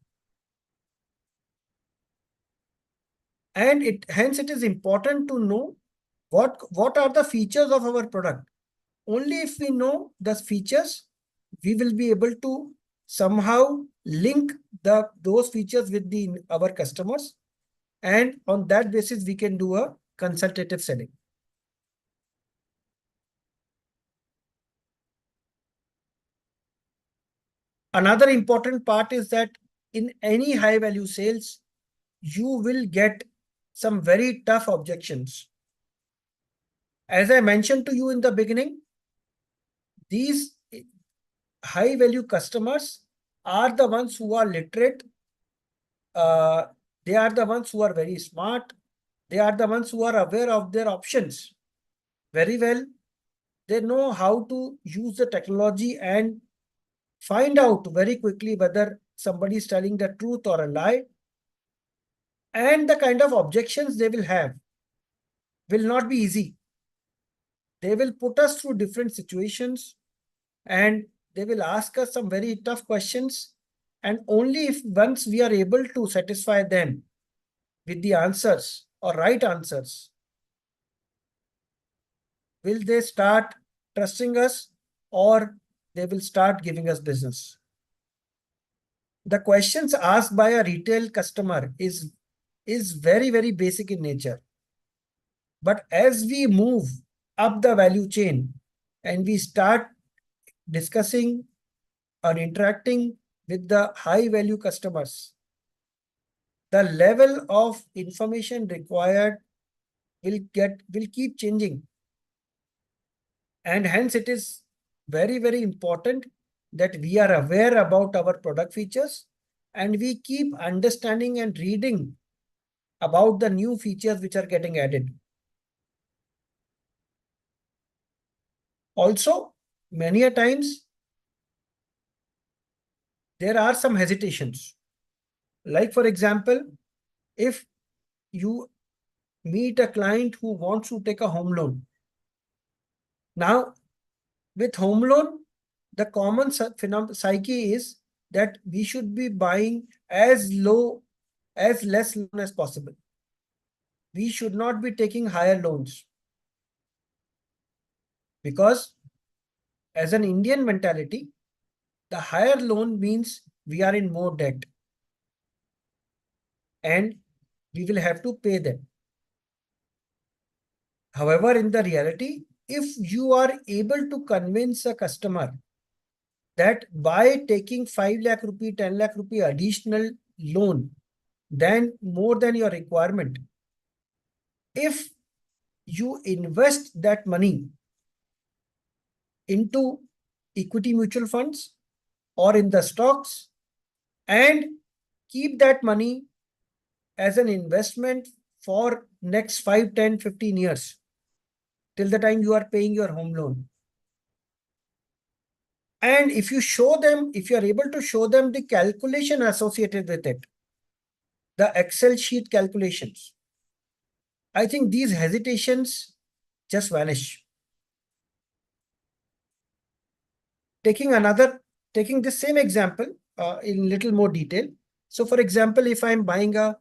And hence it is important to know what are the features of our product. Only if we know the features, we will be able to somehow link those features with our customers, and on that basis we can do a consultative selling. Another important part is that in any high value sales, you will get some very tough objections. As I mentioned to you in the beginning, these high value customers are the ones who are literate. They are the ones who are very smart. They are the ones who are aware of their options very well. They know how to use the technology and find out very quickly whether somebody is telling the truth or a lie. And the kind of objections they will have will not be easy. They will put us through different situations and they will ask us some very tough questions. And only if once we are able to satisfy them with the answers or right answers, will they start trusting us or they will start giving us business. The questions asked by a retail customer is very, very basic in nature. But as we move up the value chain and we start discussing or interacting with the high value customers, the level of information required will keep changing. And hence it is very, very important that we are aware about our product features and we keep understanding and reading about the new features which are getting added. Also, many a times there are some hesitations. Like for example, if you meet a client who wants to take a home loan. Now, with home loan, the common psyche is that we should be buying as less loan as possible. We should not be taking higher loans. Because as an Indian mentality, the higher loan means we are in more debt. And we will have to pay them. However, in the reality, if you are able to convince a customer that by taking 5 lakh rupee, 10 lakh rupee additional loan, then more than your requirement, if you invest that money into equity mutual funds or in the stocks and keep that money as an investment for next 5, 10, 15 years till the time you are paying your home loan. And if you are able to show them the calculation associated with it, the Excel sheet calculations, I think these hesitations just vanish. Taking the same example in little more detail. So for example, if I'm buying a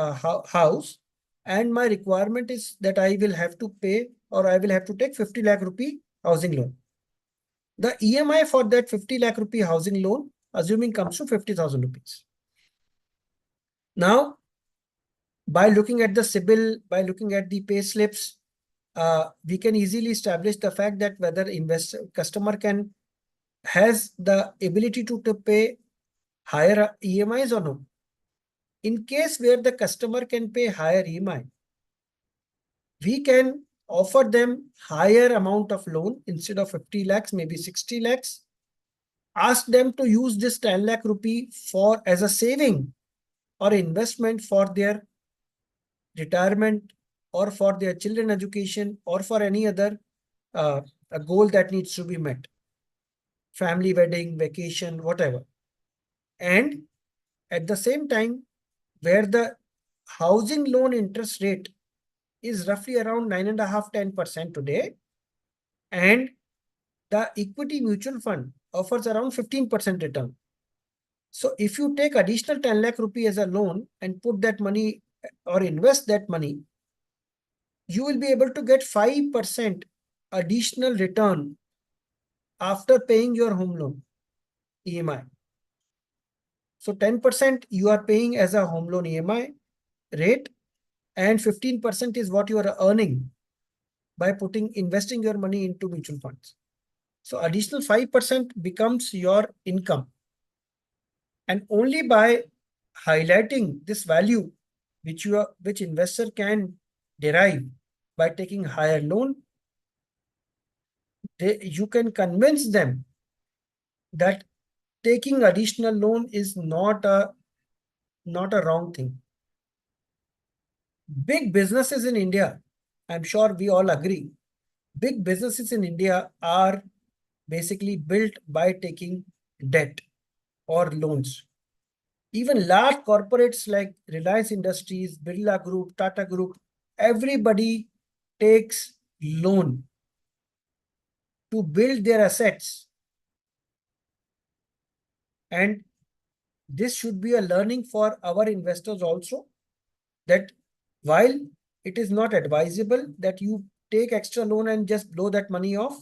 house and my requirement is that I will have to pay or I will have to take 50 lakh rupee housing loan. The EMI for that 50 lakh rupee housing loan, assuming comes to 50,000 rupees. Now, by looking at the CIBIL, by looking at the pay slips, we can easily establish the fact that whether customer has the ability to pay higher EMIs or no. In case where the customer can pay higher EMI, we can offer them higher amount of loan instead of 50 lakhs, maybe 60 lakhs. Ask them to use this 10 lakh rupee as a saving or investment for their retirement or for their children education or for any other a goal that needs to be met. Family wedding, vacation, whatever. And at the same time, where the housing loan interest rate is roughly around 9.5%, 10% today, and the equity mutual fund offers around 15% return. So if you take additional 10 lakh rupee as a loan and put that money or invest that money, you will be able to get 5% additional return after paying your home loan EMI. So 10% you are paying as a home loan EMI rate, and 15% is what you are earning by investing your money into mutual funds. So additional 5% becomes your income. And only by highlighting this value which investor can derive by taking higher loan, you can convince them that taking additional loan is not a wrong thing. Big businesses in India, I'm sure we all agree, big businesses in India are basically built by taking debt or loans. Even large corporates like Reliance Industries, Birla Group, Tata Group, everybody takes loan to build their assets. And this should be a learning for our investors also, that while it is not advisable that you take extra loan and just blow that money off,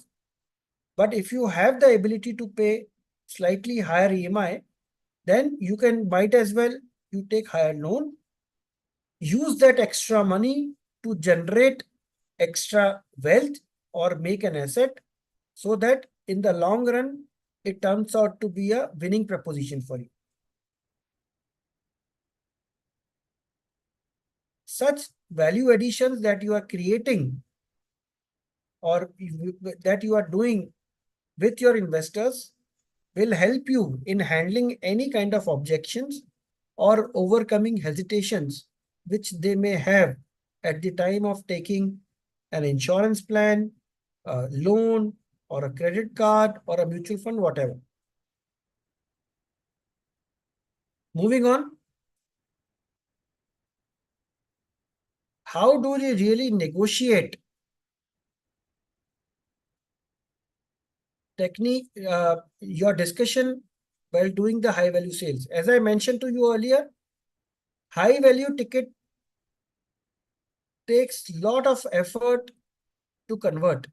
but if you have the ability to pay slightly higher EMI, then you might as well you take higher loan, use that extra money to generate extra wealth or make an asset, so that in the long run it turns out to be a winning proposition for you. Such value additions that you are creating or that you are doing with your investors will help you in handling any kind of objections or overcoming hesitations which they may have at the time of taking an insurance plan, a loan, or a credit card, or a mutual fund, whatever. Moving on, how do you really negotiate your discussion while doing the high value sales? As I mentioned to you earlier, high value ticket takes lot of effort to convert.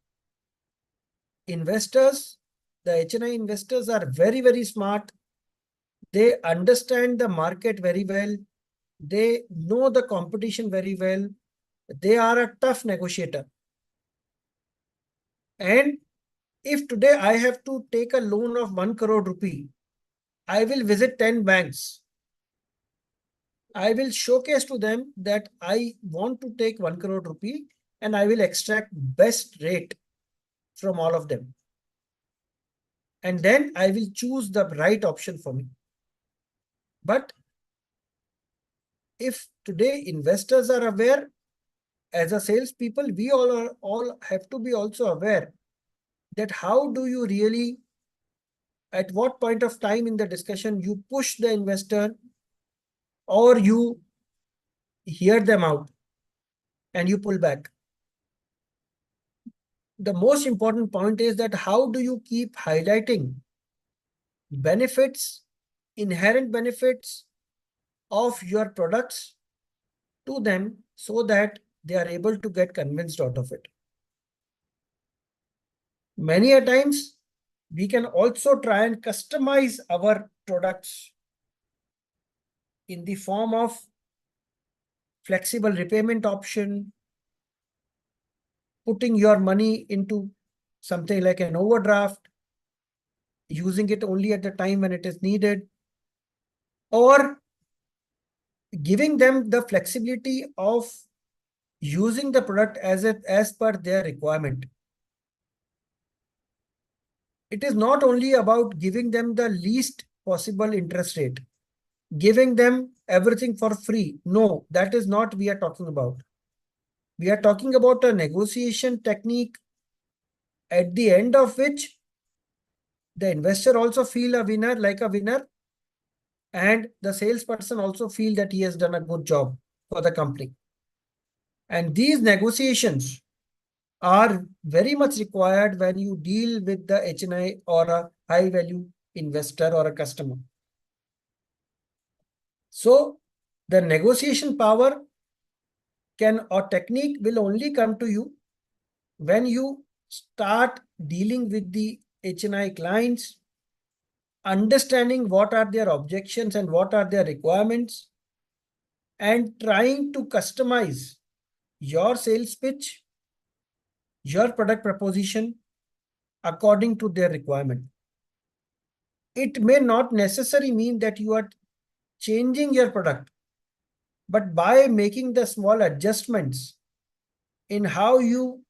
Investors, the HNI investors are very, very smart. They understand the market very well. They know the competition very well. They are a tough negotiator. And if today I have to take a loan of 1 crore rupee, I will visit 10 banks. I will showcase to them that I want to take 1 crore rupee and I will extract best rate from all of them. And then I will choose the right option for me. But if today investors are aware, as a salespeople, we all have to be also aware that how do you really, at what point of time in the discussion you push the investor or you hear them out and you pull back. The most important point is that how do you keep highlighting benefits, inherent benefits of your products to them so that they are able to get convinced out of it. Many a times, we can also try and customize our products in the form of flexible repayment option, putting your money into something like an overdraft, using it only at the time when it is needed, or giving them the flexibility of using the product as per their requirement. It is not only about giving them the least possible interest rate, giving them everything for free. No, that is not what we are talking about. We are talking about a negotiation technique at the end of which the investor also feel a winner, like a winner, and the salesperson also feel that he has done a good job for the company. And these negotiations are very much required when you deal with the HNI or a high value investor or a customer. So the negotiation power or technique will only come to you when you start dealing with the HNI clients understanding what are their objections and what are their requirements, and trying to customize your sales pitch, your product proposition according to their requirement. It may not necessarily mean that you are changing your product, but by making the small adjustments in how you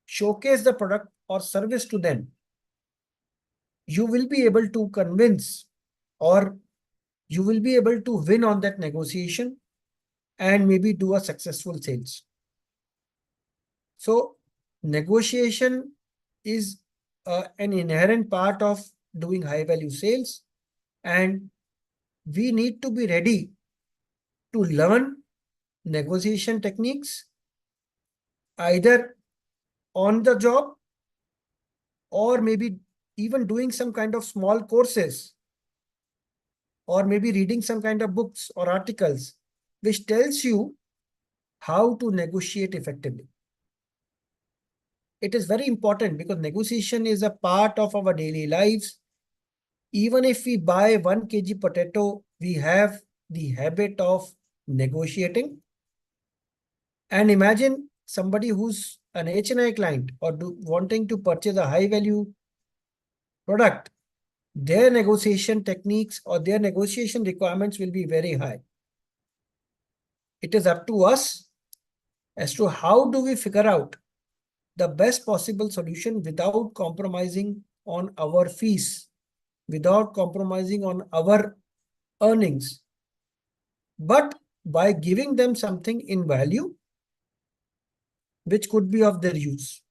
showcase the product or service to them, you will be able to convince, or you will be able to win on that negotiation and maybe do a successful sales. So negotiation is an inherent part of doing high value sales, and we need to be ready to learn negotiation techniques either on the job or maybe even doing some kind of small courses, or maybe reading some kind of books or articles which tells you how to negotiate effectively. It is very important because negotiation is a part of our daily lives. Even if we buy 1 kg potato, we have the habit of negotiating. And imagine somebody who's an HNI client or wanting to purchase a high value product, their negotiation techniques or their negotiation requirements will be very high. It is up to us as to how do we figure out the best possible solution without compromising on our fees, without compromising on our earnings, but by giving them something in value which could be of their use.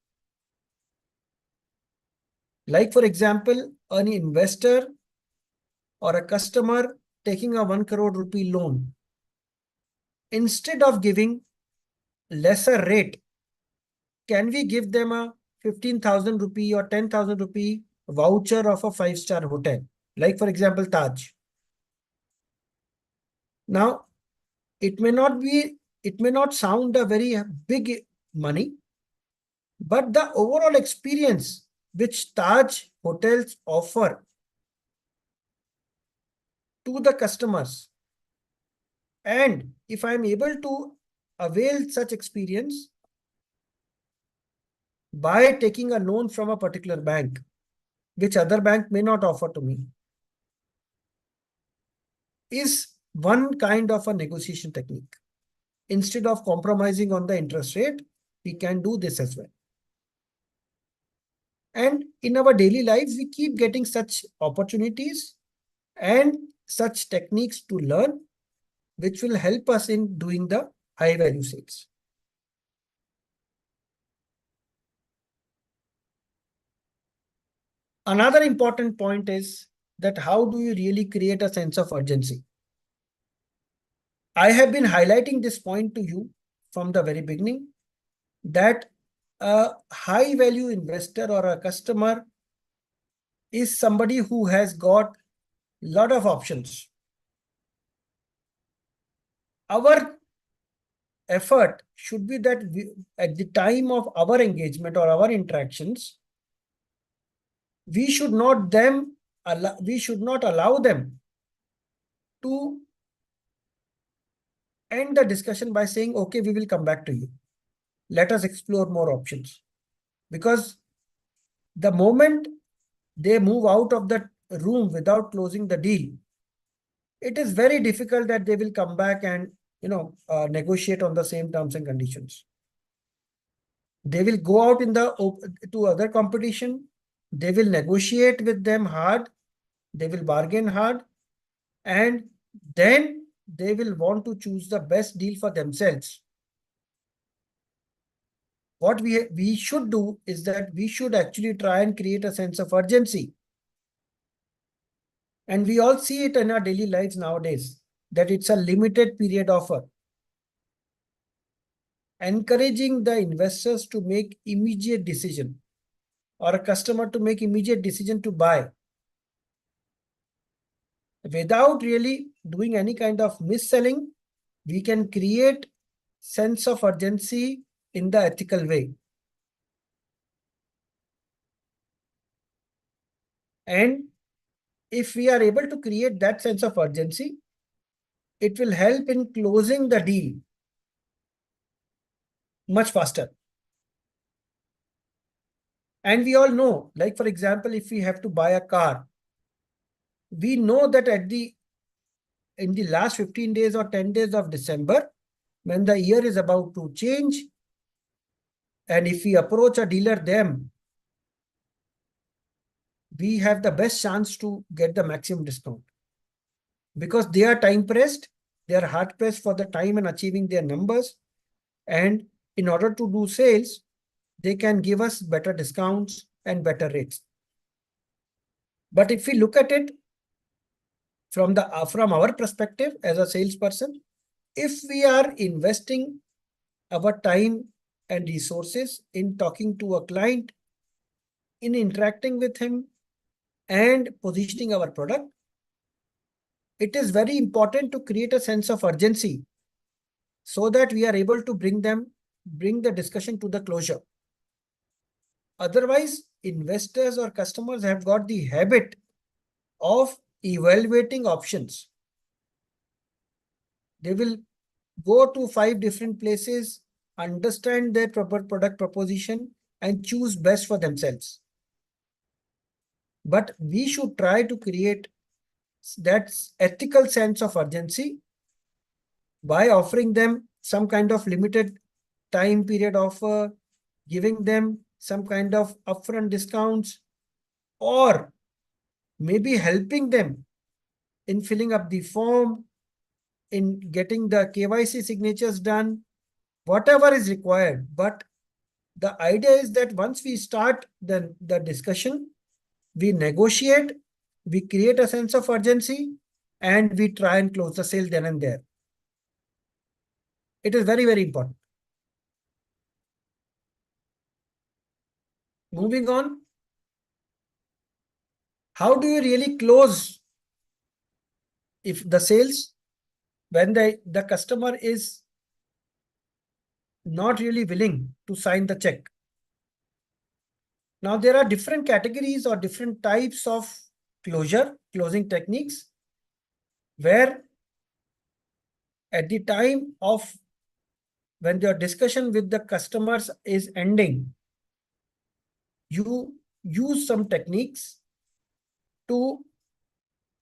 Like, for example, an investor or a customer taking a 1 crore rupee loan, instead of giving lesser rate, can we give them a 15,000 rupee or 10,000 rupee voucher of a 5-star hotel? Like, for example, Taj. Now, it may not sound a very big money, but the overall experience which Taj hotels offer to the customers, and if I'm able to avail such experience by taking a loan from a particular bank, which other bank may not offer to me, is one kind of a negotiation technique. Instead of compromising on the interest rate, we can do this as well. And in our daily lives, we keep getting such opportunities and such techniques to learn, which will help us in doing the high value sales. Another important point is that how do you really create a sense of urgency? I have been highlighting this point to you from the very beginning, that a high value investor or a customer is somebody who has got a lot of options. Our effort should be that at the time of our engagement or our interactions, we should not allow them to end the discussion by saying, okay, we will come back to you. Let us explore more options. Because the moment they move out of the room without closing the deal, it is very difficult that they will come back and negotiate on the same terms and conditions. They will go out to other competition. They will negotiate with them hard. They will bargain hard, and then they will want to choose the best deal for themselves. What we should do is that we should actually try and create a sense of urgency. And we all see it in our daily lives nowadays, that it's a limited period offer. Encouraging the investors to make immediate decision, or a customer to make immediate decision to buy, without really doing any kind of mis-selling, we can create sense of urgency in the ethical way. And if we are able to create that sense of urgency, it will help in closing the deal much faster. And we all know, like for example, if we have to buy a car, we know that in the last 15 days or 10 days of December, when the year is about to change, and if we approach a dealer then, we have the best chance to get the maximum discount. Because they are time pressed, they are hard pressed for the time and achieving their numbers. And in order to do sales, they can give us better discounts and better rates. But if we look at it from our perspective as a salesperson, if we are investing our time and resources in talking to a client, in interacting with him and positioning our product, it is very important to create a sense of urgency so that we are able to bring the discussion to the closure. Otherwise, investors or customers have got the habit of evaluating options. They will go to 5 different places, understand their proper product proposition, and choose best for themselves. But we should try to create that ethical sense of urgency by offering them some kind of limited time period offer, giving them some kind of upfront discounts, or maybe helping them in filling up the form, in getting the KYC signatures done, whatever is required. But the idea is that once we start the discussion, we negotiate, we create a sense of urgency, and we try and close the sale then and there. It is very, very important. Moving on, how do you really close if the sales when the customer is not really willing to sign the check? Now, there are different categories or different types of closing techniques, where at the time of when your discussion with the customers is ending, you use some techniques to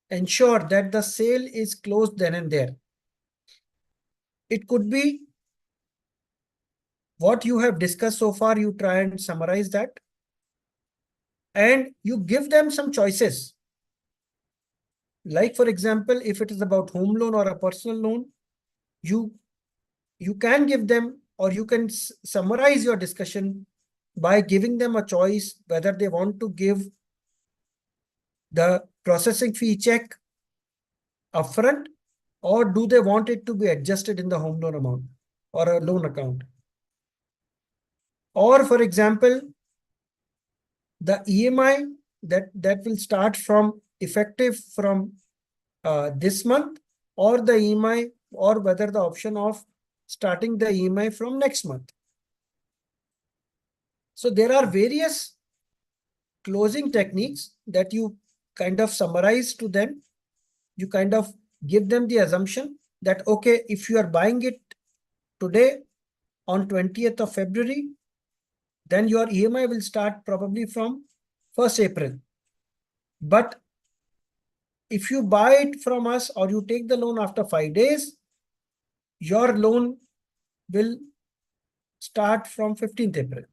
ensure that the sale is closed then and there. It could be what you have discussed so far, you try and summarize that, and you give them some choices. Like, for example, if it is about home loan or a personal loan, you can give them, or you can summarize your discussion by giving them a choice whether they want to give the processing fee check upfront, or do they want it to be adjusted in the home loan amount or a loan account. Or, for example, the EMI that will start from effective from this month, or the EMI, or whether the option of starting the EMI from next month. So there are various closing techniques that you kind of summarize to them. You kind of give them the assumption that, okay, if you are buying it today on 20th of February, then your EMI will start probably from 1st April. But if you buy it from us or you take the loan after 5 days, your loan will start from 15th April.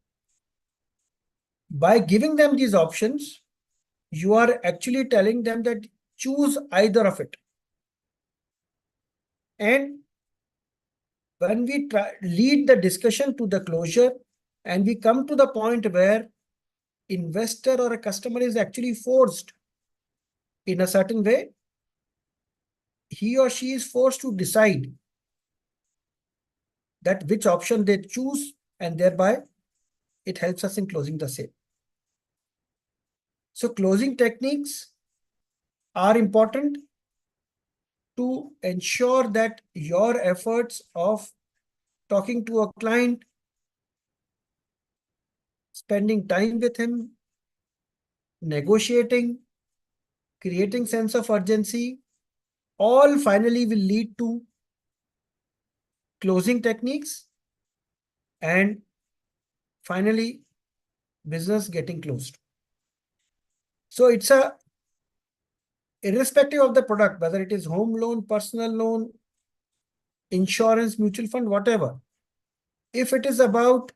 By giving them these options, you are actually telling them that choose either of it. And when we lead the discussion to the closure, and we come to the point where investor or a customer is actually forced in a certain way, he or she is forced to decide that which option they choose, and thereby it helps us in closing the sale. So closing techniques are important to ensure that your efforts of talking to a client, spending time with him, negotiating, creating sense of urgency, all finally will lead to closing techniques and finally business getting closed. So it's a irrespective of the product, whether it is home loan, personal loan, insurance, mutual fund, whatever. If it is about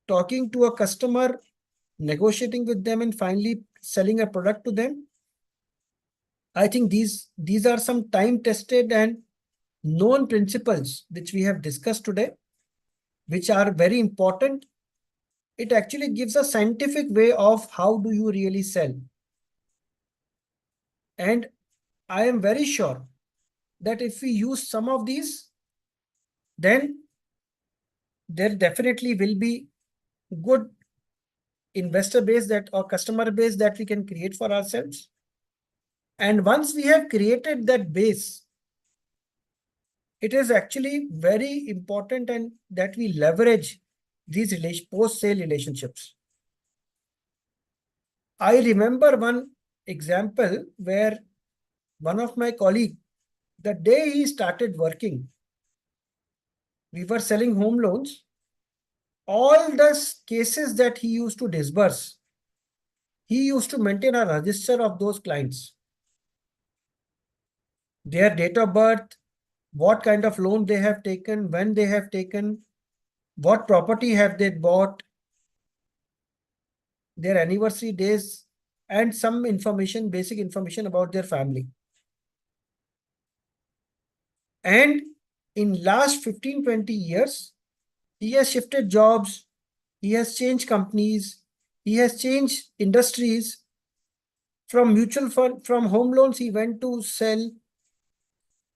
talking to a customer, negotiating with them, and finally selling a product to them, I think these are some time tested and known principles which we have discussed today, which are very important. It actually gives a scientific way of how do you really sell. And I am very sure that if we use some of these, then there definitely will be good investor base that or customer base that we can create for ourselves. And once we have created that base, it is actually very important and that we leverage these post-sale relationships. I remember one example where one of my colleagues, the day he started working, we were selling home loans. All the cases that he used to disburse, he used to maintain a register of those clients, their date of birth, what kind of loan they have taken, when they have taken, what property have they bought, their anniversary days, and some information, basic information about their family. And in last 15-20 years, he has shifted jobs, he has changed companies, he has changed industries. From mutual fund, from home loans, he went to sell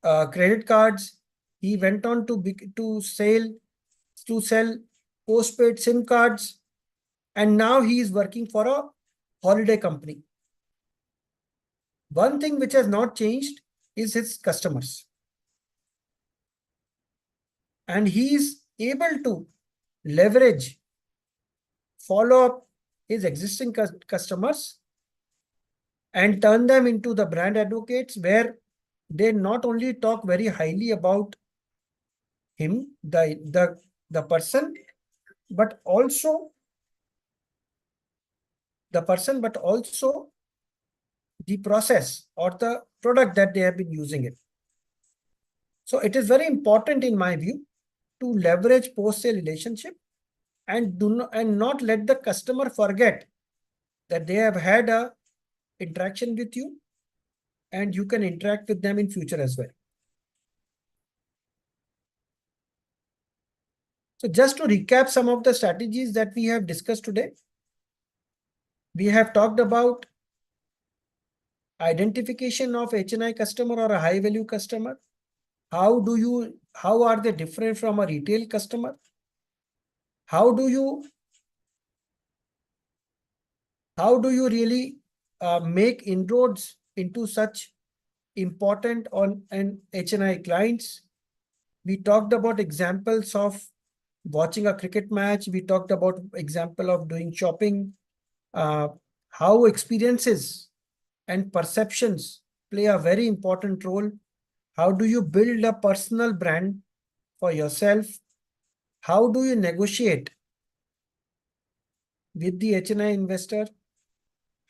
credit cards. He went on to sell postpaid SIM cards, and now he is working for a holiday company. One thing which has not changed is his customers, and he is able to leverage, follow up his existing customers and turn them into the brand advocates, where they not only talk very highly about him, the person, but also the process or the product that they have been using it. So it is very important in my view to leverage post-sale relationship and not let the customer forget that they have had a interaction with you and you can interact with them in future as well. So just to recap some of the strategies that we have discussed today, we have talked about identification of HNI customer or a high value customer. How are they different from a retail customer? How do you really make inroads into such important on and HNI clients? We talked about examples of watching a cricket match. We talked about example of doing shopping, how experiences and perceptions play a very important role. How do you build a personal brand for yourself? How do you negotiate with the HNI investor?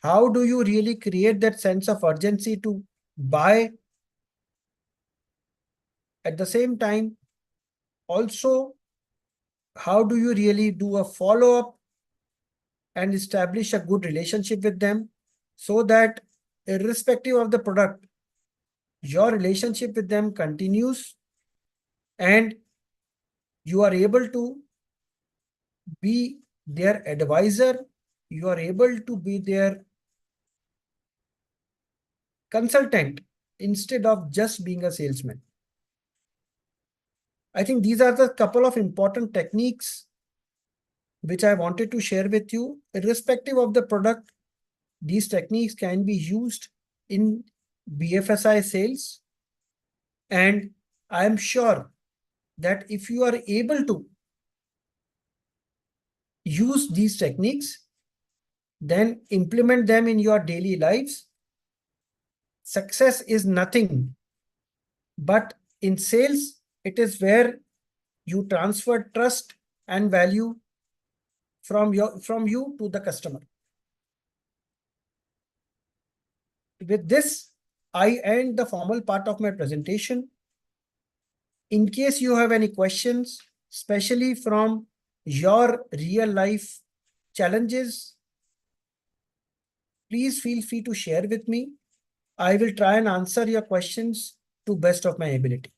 How do you really create that sense of urgency to buy? At the same time, also, how do you really do a follow-up and establish a good relationship with them so that irrespective of the product, your relationship with them continues and you are able to be their advisor, you are able to be their consultant instead of just being a salesman. I think these are the couple of important techniques which I wanted to share with you. Irrespective of the product, these techniques can be used in BFSI sales. And I am sure that if you are able to use these techniques, then implement them in your daily lives, success is nothing, but in sales, it is where you transfer trust and value from you to the customer. With this, I end the formal part of my presentation. In case you have any questions, especially from your real life challenges, please feel free to share with me. I will try and answer your questions to best of my ability.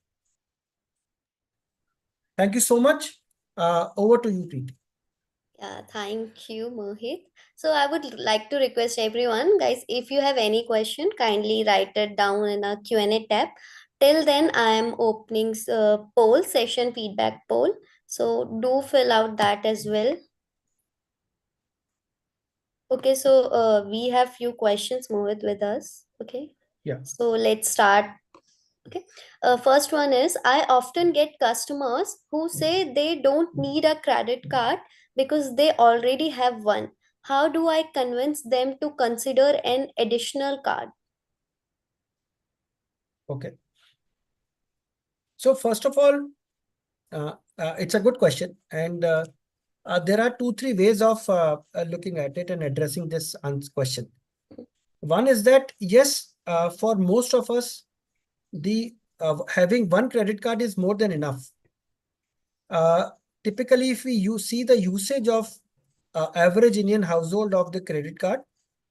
Thank you so much. Over to you, Preeti. Yeah, thank you, Mohit. So I would like to request everyone, guys, if you have any question, kindly write it down in a Q&A tab. Till then, I am opening poll session feedback poll. So do fill out that as well. Okay, so we have few questions, Mohit, with us. Okay, Yeah. so let's start. Okay. First one is, I often get customers who say they don't need a credit card because they already have one. How do I convince them to consider an additional card? Okay. So first of all, it's a good question, and there are two, three ways of looking at it and addressing this question. One is that yes, for most of us, the having one credit card is more than enough. Uh, Typically, if you see the usage of average Indian household of the credit card,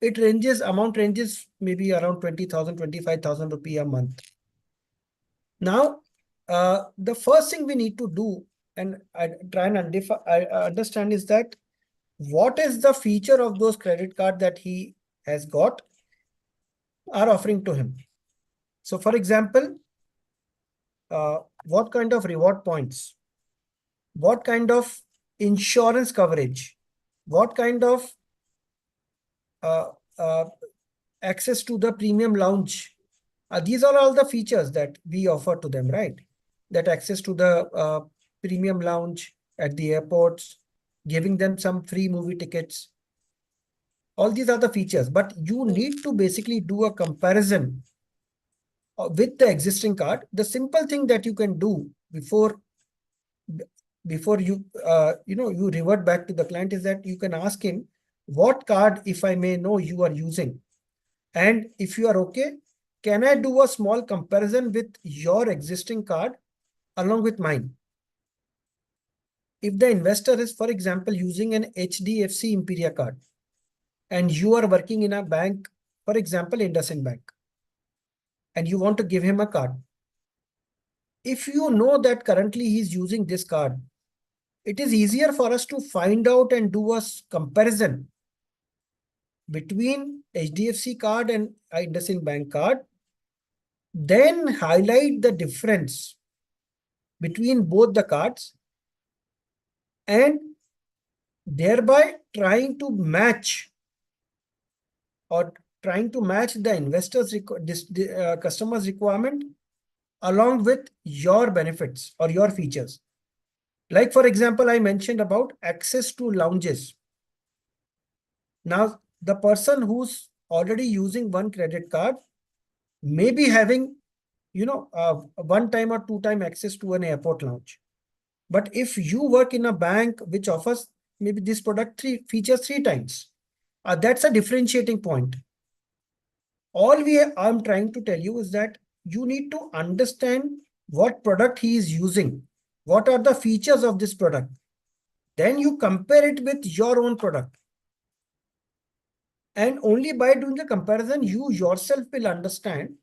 amount ranges maybe around 20,000, 25,000 rupee a month. Now, the first thing we need to do and I try and understand is that what is the feature of those credit card that he has got are offering to him. So, for example, what kind of reward points, what kind of insurance coverage, what kind of uh, uh, access to the premium lounge. These are all the features that we offer to them, right? That access to the premium lounge at the airports, giving them some free movie tickets. All these are the features, but you need to basically do a comparison with the existing card. The simple thing that you can do before you revert back to the client is that you can ask him, what card, if I may know, you are using, and if you are okay, can I do a small comparison with your existing card along with mine? If the investor is, for example, using an HDFC Imperia card and you are working in a bank, for example, IndusInd Bank, and you want to give him a card, if you know that currently he's using this card, it is easier for us to find out and do a comparison between HDFC card and IndusInd Bank card, then highlight the difference between both the cards and thereby trying to match or trying to match the customer's requirement along with your benefits or your features. Like, for example, I mentioned about access to lounges. Now, the person who's already using one credit card may be having, one time or two time access to an airport lounge. But if you work in a bank which offers maybe this product features three times, that's a differentiating point. I'm trying to tell you is that you need to understand what product he is using. What are the features of this product? Then you compare it with your own product. And only by doing a comparison, you yourself will understand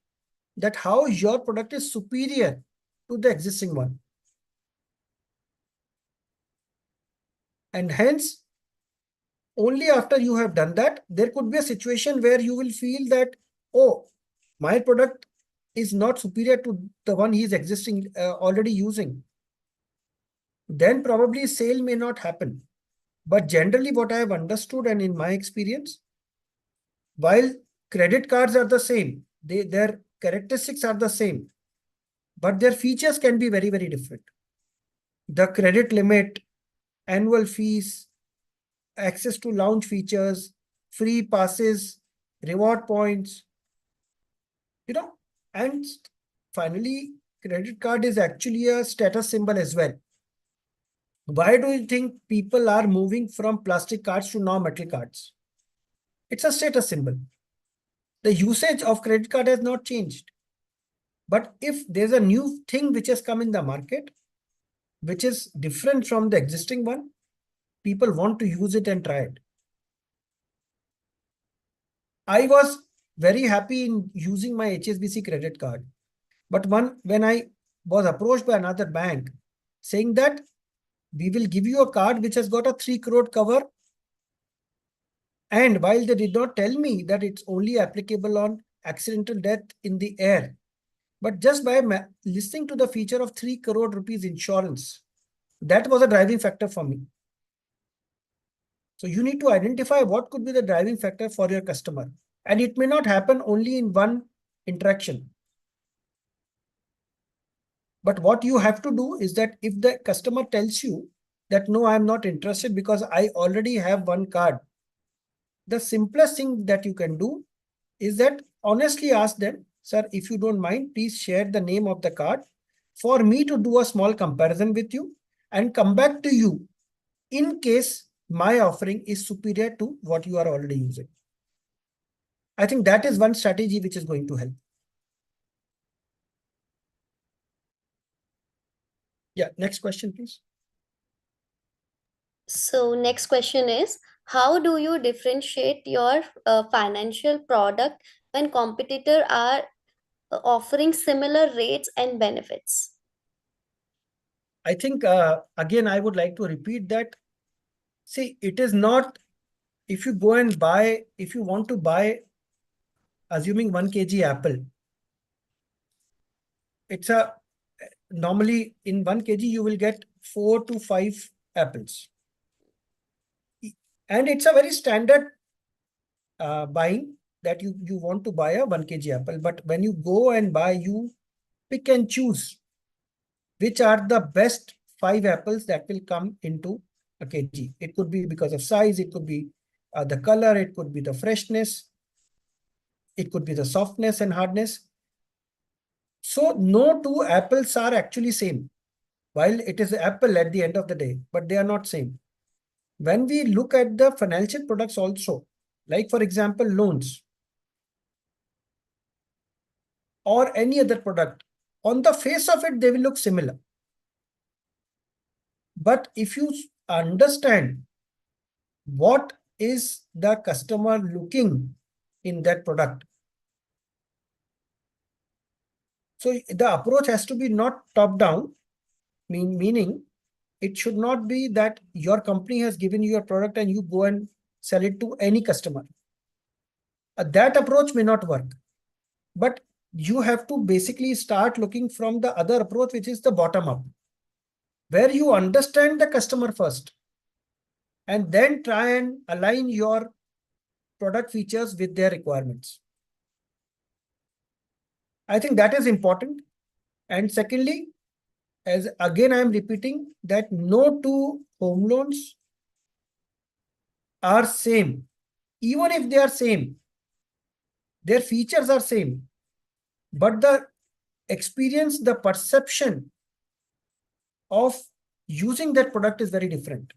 that how your product is superior to the existing one. And hence, only after you have done that, there could be a situation where you will feel that, oh, my product is not superior to the one he is already using. Then probably sale may not happen. But generally what I have understood and in my experience, while credit cards are the same, their characteristics are the same, but their features can be very, very different. The credit limit, annual fees, access to lounge features, free passes, reward points, And finally, credit card is actually a status symbol as well. Why do you think people are moving from plastic cards to now metal cards? It's a status symbol. The usage of credit card has not changed. But if there's a new thing which has come in the market, which is different from the existing one, people want to use it and try it. I was very happy in using my HSBC credit card. But when I was approached by another bank saying that we will give you a card which has got a 3 crore cover, and while they did not tell me that it's only applicable on accidental death in the air, but just by listening to the feature of 3 crore rupees insurance, that was a driving factor for me. So you need to identify what could be the driving factor for your customer. And it may not happen only in one interaction. But what you have to do is that if the customer tells you that, no, I'm not interested because I already have one card, the simplest thing that you can do is that honestly ask them, sir, if you don't mind, please share the name of the card for me to do a small comparison with you and come back to you in case my offering is superior to what you are already using. I think that is one strategy which is going to help. Yeah, next question, please. So next question is, how do you differentiate your financial product when competitors are offering similar rates and benefits? I think, again, I would like to repeat that. See, it is not, if you go and buy, if you want to buy, assuming 1 kg apple, it's a, normally in 1 kg, you will get 4 to 5 apples. And it's a very standard buying that you want to buy a 1 kg apple. But when you go and buy, you pick and choose which are the best 5 apples that will come into a kg. It could be because of size, it could be the color, it could be the freshness, it could be the softness and hardness. So no two apples are actually same, while it is apple at the end of the day, but they are not same. When we look at the financial products also, like for example, loans or any other product, on the face of it, they will look similar. But if you understand what is the customer looking in that product, so the approach has to be not top down, meaning it should not be that your company has given you a product and you go and sell it to any customer. That approach may not work. But you have to basically start looking from the other approach, which is the bottom up, where you understand the customer first and then try and align your product features with their requirements. I think that is important. And secondly, as again, I am repeating that no two home loans are same. Even if they are same, their features are same, but the experience, the perception of using that product is very different.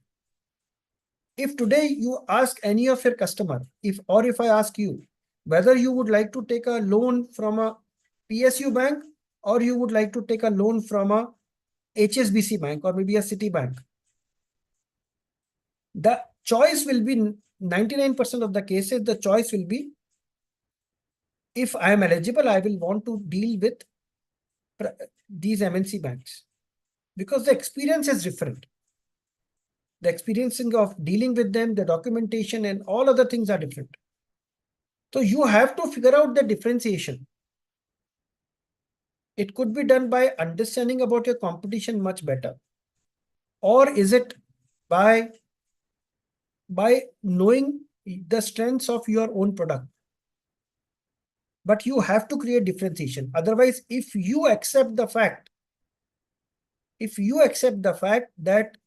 If today you ask any of your customer, if I ask you whether you would like to take a loan from a PSU bank or you would like to take a loan from a HSBC bank or maybe a Citibank, the choice will be 99% of the cases, the choice will be, if I am eligible, I will want to deal with these MNC banks because the experience is different. The experiencing of dealing with them, the documentation and all other things are different. So you have to figure out the differentiation. It could be done by understanding about your competition much better. Or is it by knowing the strengths of your own product? But you have to create differentiation. Otherwise, if you accept the fact that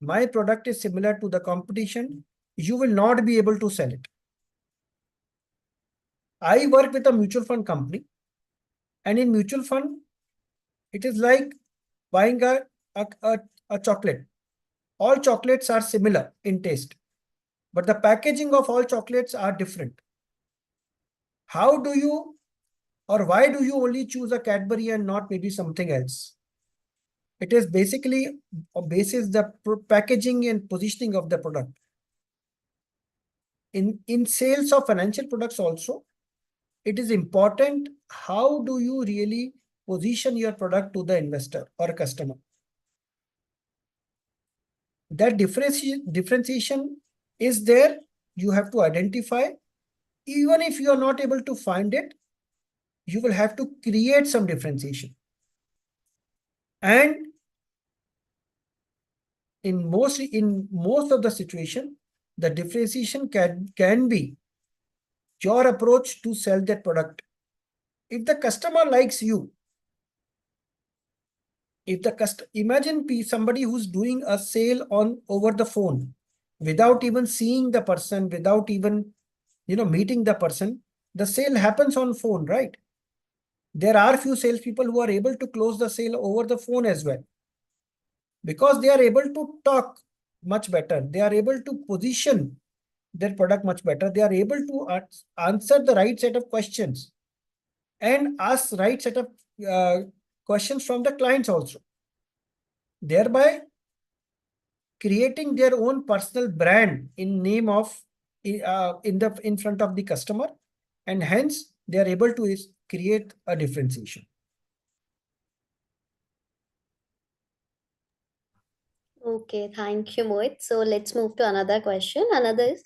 my product is similar to the competition, you will not be able to sell it. I work with a mutual fund company And in mutual fund, it is like buying a, a, a chocolate. All chocolates are similar in taste, but the packaging of all chocolates are different. How do you or why do you only choose a Cadbury and not maybe something else? It is basically basis the packaging and positioning of the product. In sales of financial products also, it is important how do you really position your product to the investor or customer. That differentiation is there. You have to identify. Even if you are not able to find it, you will have to create some differentiation. And in most of the situation, the differentiation can be your approach to sell that product. If the customer likes you, if the imagine somebody who's doing a sale on over the phone without even seeing the person, without even meeting the person, the sale happens on phone, right? There are few salespeople who are able to close the sale over the phone as well, because they are able to talk much better. They are able to position their product much better. They are able to answer the right set of questions and ask right set of uh, questions from the clients also, thereby creating their own personal brand in name of in front of the customer, and hence they are able to create a differentiation. Okay, thank you, Mohit. So let's move to another question. Another is,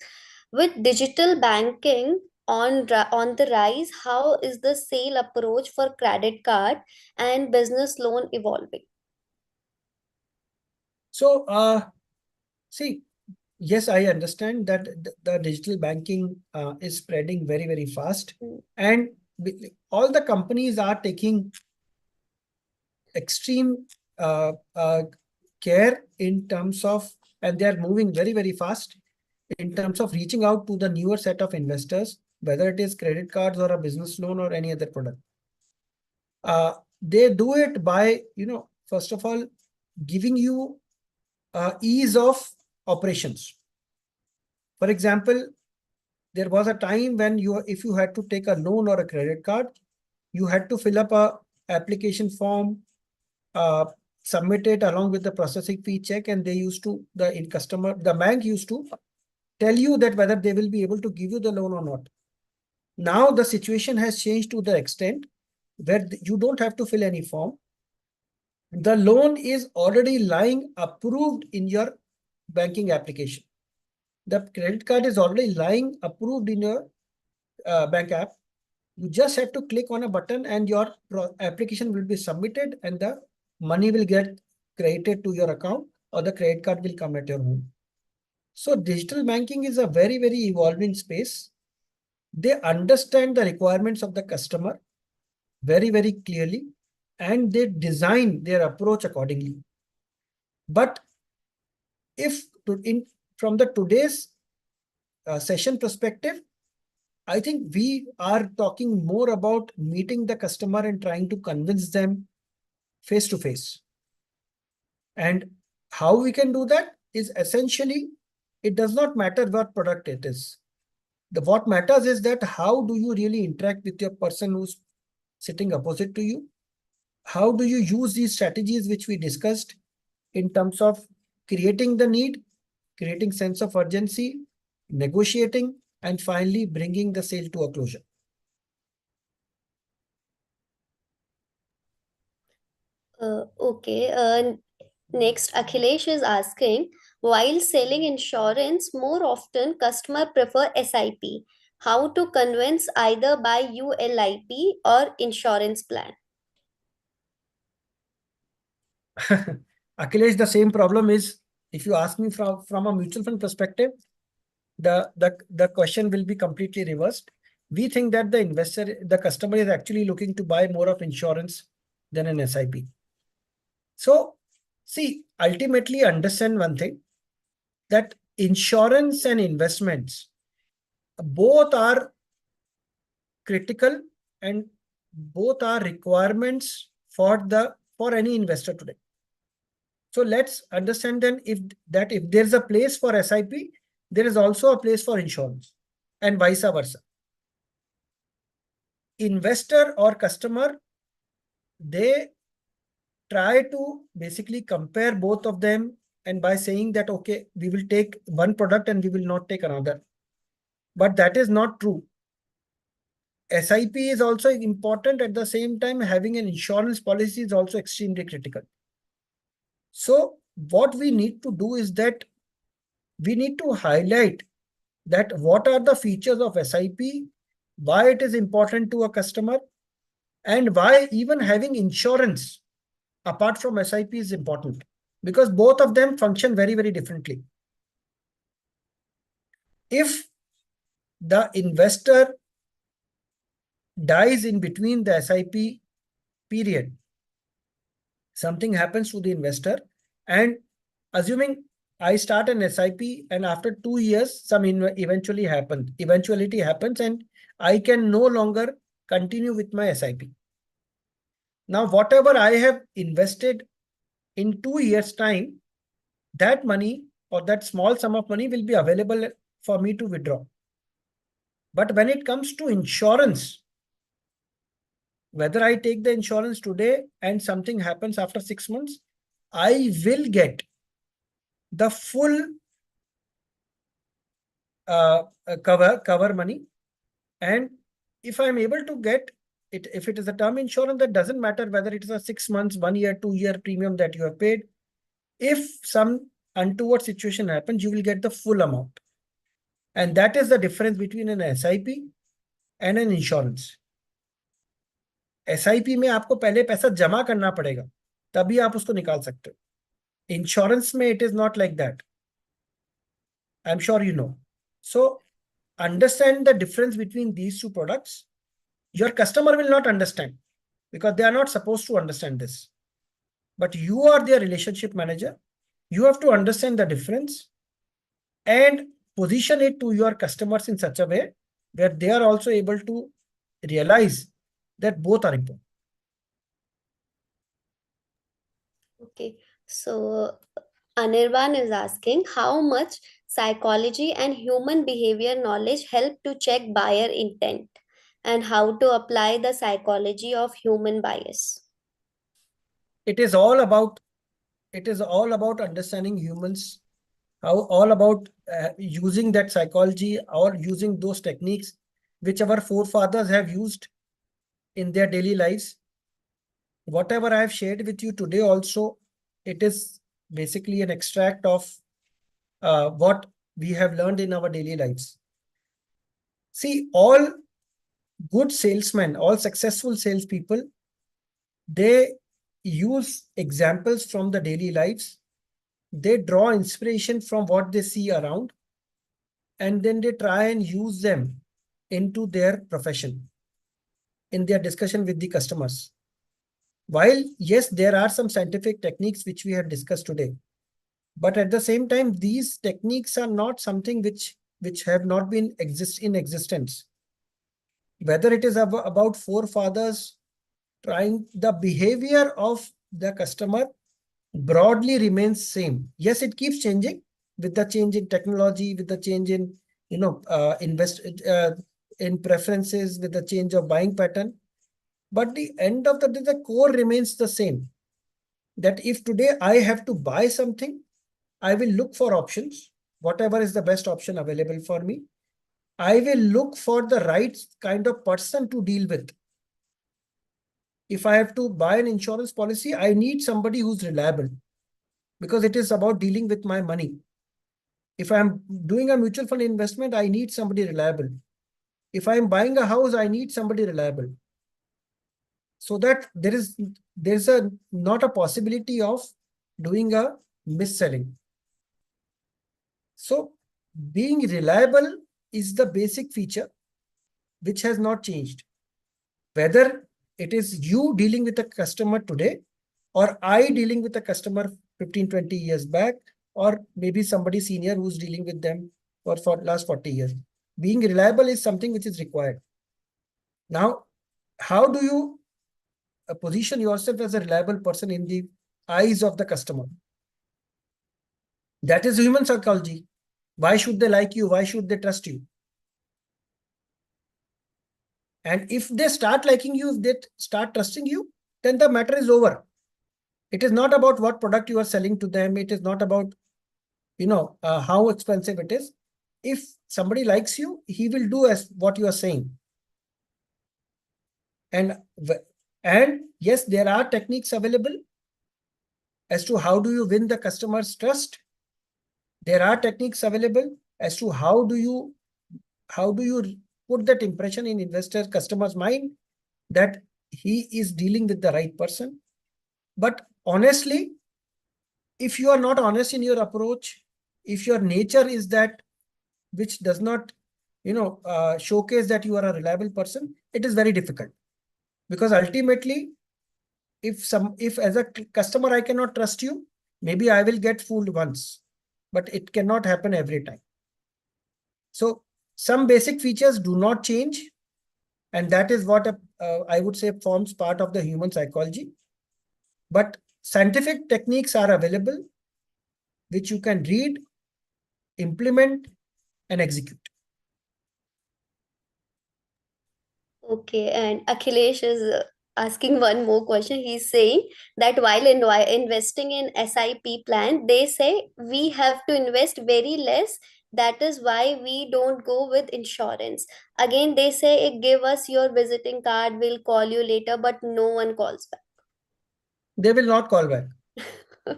with digital banking on the rise, how is the sale approach for credit card and business loan evolving? So see, yes, I understand that the digital banking is spreading very, very fast, Mm. and all the companies are taking extreme care in terms of, and they are moving very, very fast in terms of reaching out to the newer set of investors, whether it is credit cards or a business loan or any other product. They do it by, first of all, giving you ease of operations. For example, there was a time when if you had to take a loan or a credit card, you had to fill up a application form, uh, submit it along with the processing fee check, and they used to the bank used to tell you that whether they will be able to give you the loan or not. Now the situation has changed to the extent where you don't have to fill any form. The loan is already lying approved in your banking application. The credit card is already lying approved in your bank app. You just have to click on a button and your application will be submitted, and the money will get credited to your account, or the credit card will come at your home. So digital banking is a very, very evolving space. They understand the requirements of the customer very, very clearly, and they design their approach accordingly. But if from the today's session perspective, I think we are talking more about meeting the customer and trying to convince them face to face. And how we can do that is essentially, it does not matter what product it is. What matters is that how do you really interact with your person who's sitting opposite to you? How do you use these strategies which we discussed in terms of creating the need, creating sense of urgency, negotiating, and finally bringing the sale to a closure? Okay. Next, Akhilesh is asking, while selling insurance, more often customer prefer SIP. How to convince either buy ULIP or insurance plan? Akhilesh, the same problem is, if you ask me from a mutual fund perspective, the question will be completely reversed. We think that the customer is actually looking to buy more of insurance than an SIP. So, see, ultimately understand one thing, that insurance and investments both are critical, and both are requirements for any investor today. So let's understand then if there's a place for SIP, there is also a place for insurance, and vice versa. Investor or customer, they try to basically compare both of them, and by saying that, okay, we will take one product and we will not take another. But that is not true. SIP is also important. At the same time, having an insurance policy is also extremely critical. So what we need to do is that we need to highlight that what are the features of SIP, why it is important to a customer, and why even having insurance apart from SIP is important, because both of them function very, very differently. If the investor dies in between the SIP period, something happens to the investor, and assuming I start an SIP and after 2 years, some eventuality happens, and I can no longer continue with my SIP. Now, whatever I have invested in 2 years' time, that money or that small sum of money will be available for me to withdraw. But when it comes to insurance, whether I take the insurance today and something happens after 6 months, I will get the full cover money. And if I'm able to get it, if it is a term insurance, that doesn't matter whether it is a 6 months, 1 year, 2 year premium that you have paid. If some untoward situation happens, you will get the full amount. And that is the difference between an SIP and an insurance. SIP में आपको पहले पैसा जमा करना पड़ेगा, तभी आप उसको निकाल सकते हो. Insurance में it is not like that. I'm sure you know. So understand the difference between these two products. Your customer will not understand because they are not supposed to understand this. But you are their relationship manager. You have to understand the difference and position it to your customers in such a way where they are also able to realize that both are important. Okay, so Anirban is asking how much psychology and human behavior knowledge help to check buyer intent and how to apply the psychology of human bias. It is all about understanding humans, how all about using that psychology or using those techniques which our forefathers have used in their daily lives. Whatever I have shared with you today also, it is basically an extract of what we have learned in our daily lives. See, all good salesmen, all successful salespeople, they use examples from the daily lives. They draw inspiration from what they see around, and then they try and use them into their profession, in their discussion with the customers. While, yes, there are some scientific techniques which we have discussed today, but at the same time, these techniques are not something which have not been in existence. Whether it is about forefathers trying, the behavior of the customer broadly remains same. Yes, it keeps changing with the change in technology, with the change in in preferences, with the change of buying pattern. But the end of the day, the core remains the same. That if today I have to buy something, I will look for options, whatever is the best option available for me. I will look for the right kind of person to deal with. If I have to buy an insurance policy, I need somebody who's reliable because it is about dealing with my money. If I'm doing a mutual fund investment, I need somebody reliable. If I'm buying a house, I need somebody reliable. So that there's not a possibility of doing a mis-selling. So being reliable is the basic feature which has not changed. Whether it is you dealing with a customer today or I dealing with a customer 15, 20 years back, or maybe somebody senior who's dealing with them for last 40 years. Being reliable is something which is required. Now, how do you position yourself as a reliable person in the eyes of the customer? That is human psychology. Why should they like you? Why should they trust you? And if they start liking you, if they start trusting you, then the matter is over. It is not about what product you are selling to them. It is not about, how expensive it is. If somebody likes you, he will do as what you are saying. And and yes, there are techniques available as to how do you win the customer's trust. There are techniques available as to how do you put that impression in investor customer's mind that he is dealing with the right person. But honestly, if you are not honest in your approach, if your nature is that which does not showcase that you are a reliable person, it is very difficult. Because ultimately, if as a customer I cannot trust you, maybe I will get fooled once, but it cannot happen every time. So some basic features do not change, and that is what I would say forms part of the human psychology. But scientific techniques are available which you can read, implement, and execute. Okay, and Akhilesh is asking one more question. He's saying that while investing in SIP plan, they say we have to invest very less. That is why we don't go with insurance. Again, they say give us your visiting card, we'll call you later, but no one calls They will not call back. back.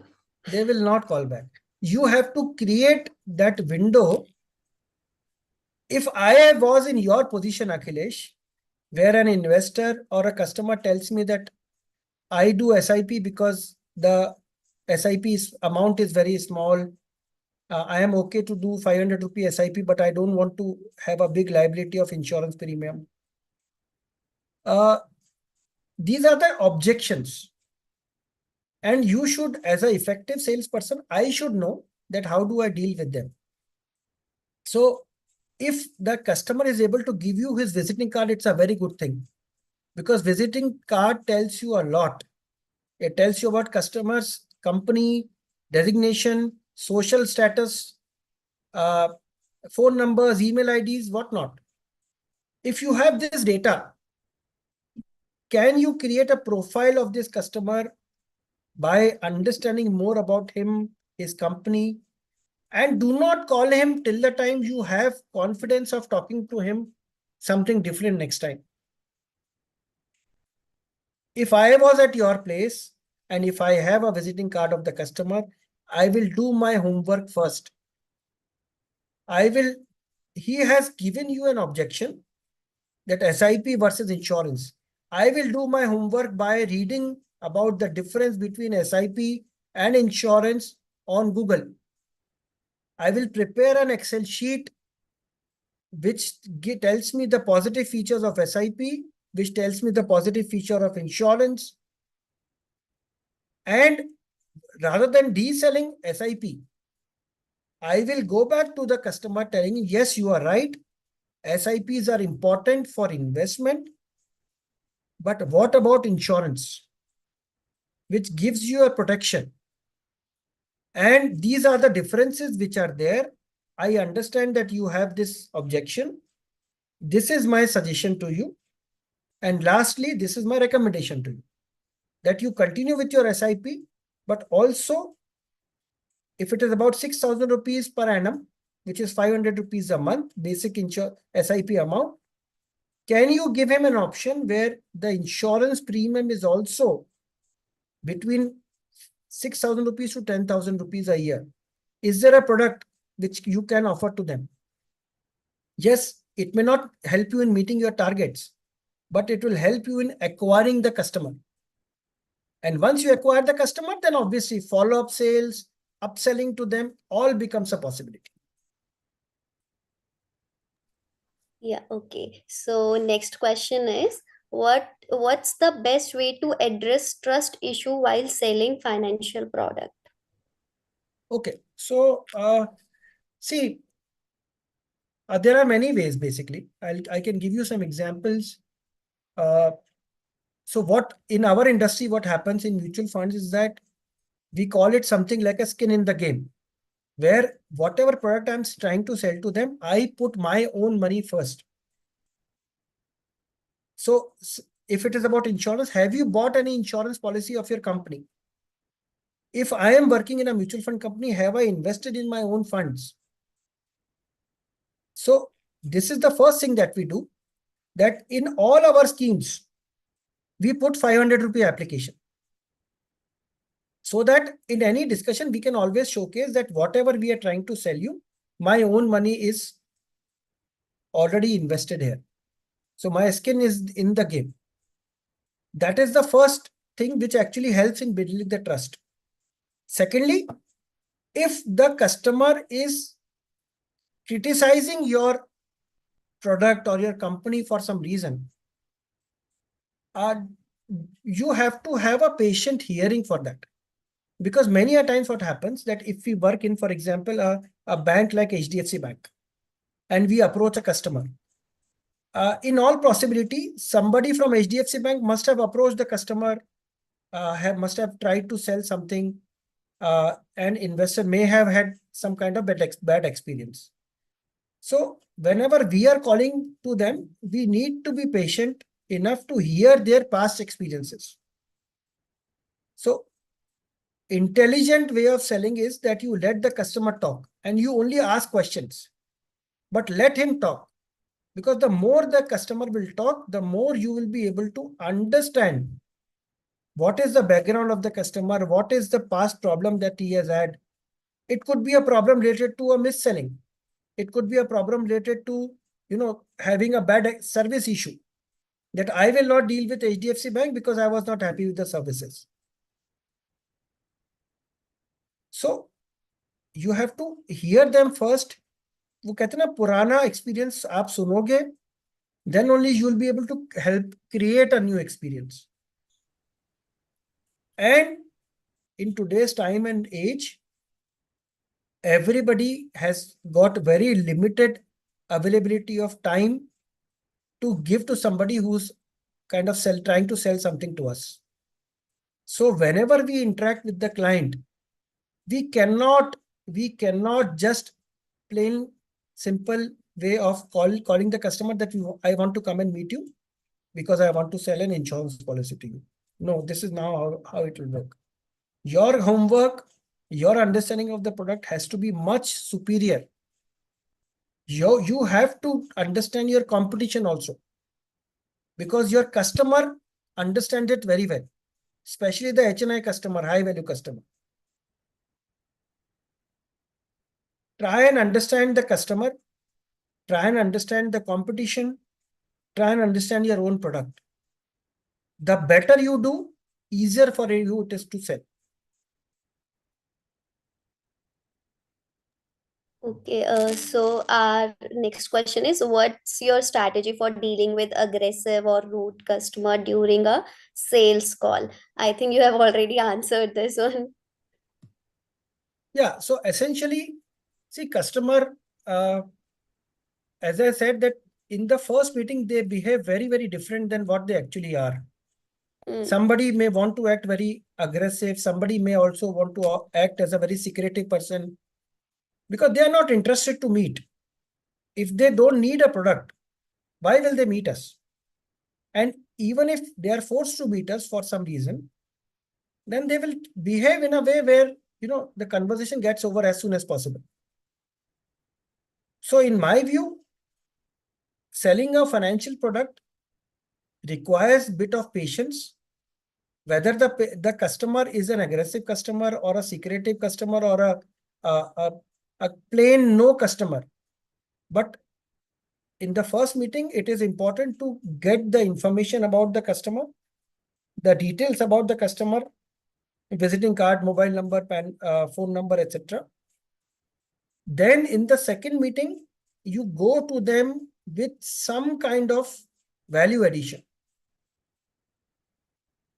They will not call back. You have to create that window. If I was in your position, Akhilesh, where an investor or a customer tells me that I do SIP because the amount is very small. I am okay to do 500 rupee SIP, but I don't want to have a big liability of insurance premium. Uh, these are the objections. And you should, as an effective salesperson, I should know that how do I deal with them. So if the customer is able to give you his visiting card, it's a very good thing, because visiting card tells you a lot. It tells you about customers, company, designation, social status, uh, phone numbers, email IDs, whatnot. If you have this data, can you create a profile of this customer by understanding more about him, his company, and do not call him till the time you have confidence of talking to him something different next time. If I was at your place and if I have a visiting card of the customer, I will do my homework first. He has given you an objection that SIP versus insurance. I will do my homework by reading about the difference between SIP and insurance on Google. I will prepare an Excel sheet which tells me the positive features of SIP, which tells me the positive feature of insurance. And rather than de-selling SIP, I will go back to the customer telling him, yes, you are right. SIPs are important for investment. But what about insurance, which gives you a protection? And these are the differences which are there. I understand that you have this objection. This is my suggestion to you. And lastly, this is my recommendation to you, that you continue with your SIP, but also if it is about 6,000 rupees per annum, which is 500 rupees a month, basic SIP amount, can you give him an option where the insurance premium is also between 6,000 rupees to 10,000 rupees a year? Is there a product which you can offer to them? Yes, it may not help you in meeting your targets, but it will help you in acquiring the customer. And once you acquire the customer, then obviously follow-up sales, upselling to them, all becomes a possibility. Yeah, okay. So next question is what's the best way to address trust issue while selling financial product? Okay, so see, there are many ways basically. I can give you some examples. So what in our industry, what happens in mutual funds is that we call it something like a skin in the game, where whatever product I'm trying to sell to them, I put my own money first. So if it is about insurance, have you bought any insurance policy of your company? If I am working in a mutual fund company, have I invested in my own funds? So this is the first thing that we do, that in all our schemes, we put 500 rupee application. So that in any discussion, we can always showcase that whatever we are trying to sell you, my own money is already invested here. So my skin is in the game. That is the first thing which actually helps in building the trust. Secondly, if the customer is criticizing your product or your company for some reason, uh, you have to have a patient hearing for that. Because many a times what happens that if we work in, for example, a bank like HDFC Bank, and we approach a customer, in all possibility, somebody from HDFC Bank must have approached the customer, must have tried to sell something, and investor may have had some kind of bad experience. So whenever we are calling to them, we need to be patient enough to hear their past experiences. So intelligent way of selling is that you let the customer talk and you only ask questions, but let him talk. Because the more the customer will talk, the more you will be able to understand what is the background of the customer, what is the past problem that he has had. It could be a problem related to a mis-selling. It could be a problem related to, having a bad service issue, that I will not deal with HDFC Bank because I was not happy with the services. So you have to hear them first. वो कहते हैं ना, पुराना experience आप सुनोगे, then only you will be able to help create a new experience. And in today's time and age, everybody has got very limited availability of time to give to somebody who's kind of trying to sell something to us. So whenever we interact with the client, we cannot just plain simple way of calling the customer that I want to come and meet you because I want to sell an insurance policy to you. No, this is now how it will work. Your homework, your understanding of the product has to be much superior. You have to understand your competition also, because your customer understands it very well, especially the HNI customer, high value customer. Try and understand the customer, try and understand the competition, try and understand your own product. The better you do, easier for you it is to sell. Okay, so our next question is, what's your strategy for dealing with aggressive or rude customer during a sales call? I think you have already answered this one. Yeah, so essentially, see, customer, as I said, that in the first meeting, they behave very, very different than what they actually are. Mm. Somebody may want to act very aggressive. Somebody may also want to act as a very secretive person because they are not interested to meet. If they don't need a product, why will they meet us? And even if they are forced to meet us for some reason, then they will behave in a way where, the conversation gets over as soon as possible. So in my view, selling a financial product requires a bit of patience. Whether the customer is an aggressive customer or a secretive customer or a, a, a plain no customer. But in the first meeting, it is important to get the information about the customer, the details about the customer, visiting card, mobile number, phone number, etc. Then in the second meeting, you go to them with some kind of value addition.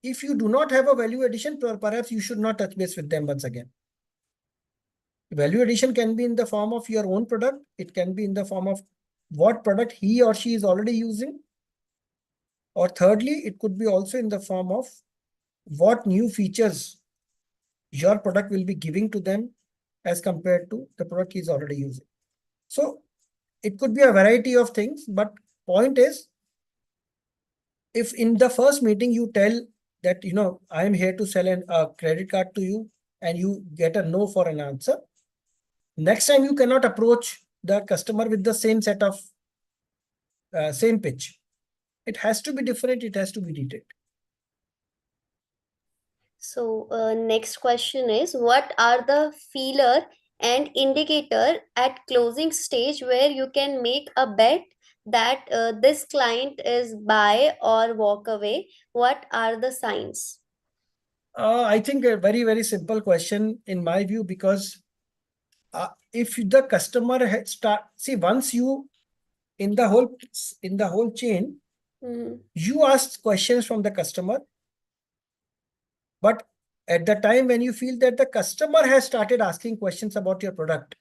If you do not have a value addition, perhaps you should not touch base with them once again. Value addition can be in the form of your own product. It can be in the form of what product he or she is already using, Or thirdly, it could be also in the form of what new features your product will be giving to them as compared to the product he's already using. So it could be a variety of things, but point is, if in the first meeting you tell that, I am here to sell a credit card to you, and you get a no for an answer, next time you cannot approach the customer with the same set of same pitch. It has to be different. It has to be detailed. So, next question is, what are the feeler and indicator at closing stage where you can make a bet that this client is buy or walk away? What are the signs? I think a very, very simple question in my view, because if the customer had see, once you in the whole chain, Mhm. you ask questions from the customer, but at the time when you feel that the customer has started asking questions about your product,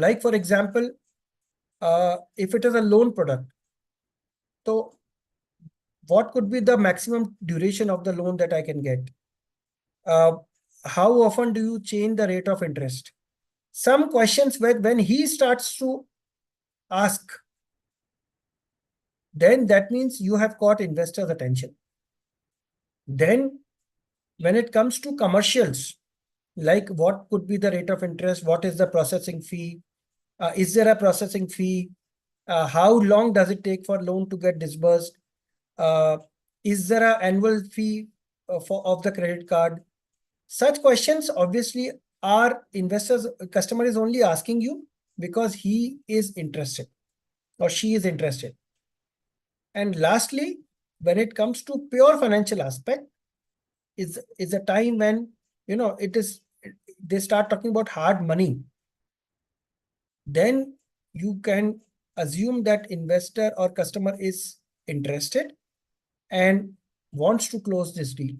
like for example, if it is a loan product, so what could be the maximum duration of the loan that I can get? Uh, how often do you change the rate of interest? Some questions where when he starts to ask, then that means you have caught investors' attention. Then when it comes to commercials, like what could be the rate of interest, what is the processing fee, is there a processing fee, how long does it take for loan to get disbursed, uh, is there an annual fee of the credit card? Such questions obviously are investors, customer is only asking you because he is interested or she is interested. And lastly, when it comes to pure financial aspect, is a time when it is they start talking about hard money. Then you can assume that investor or customer is interested and wants to close this deal.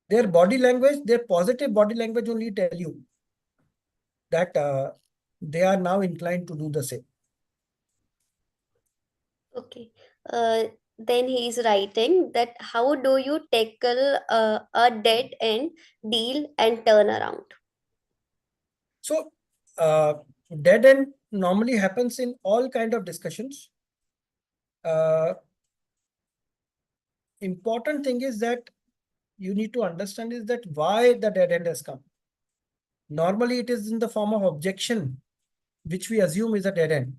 Their body language, their positive body language only tell you that they are now inclined to do the same. Okay. Uh, then he's writing that how do you tackle a dead end deal and turn around? So uh, dead end normally happens in all kind of discussions. Uh, important thing is that you need to understand is that why the dead end has come. Normally it is in the form of objection, which we assume is a dead end.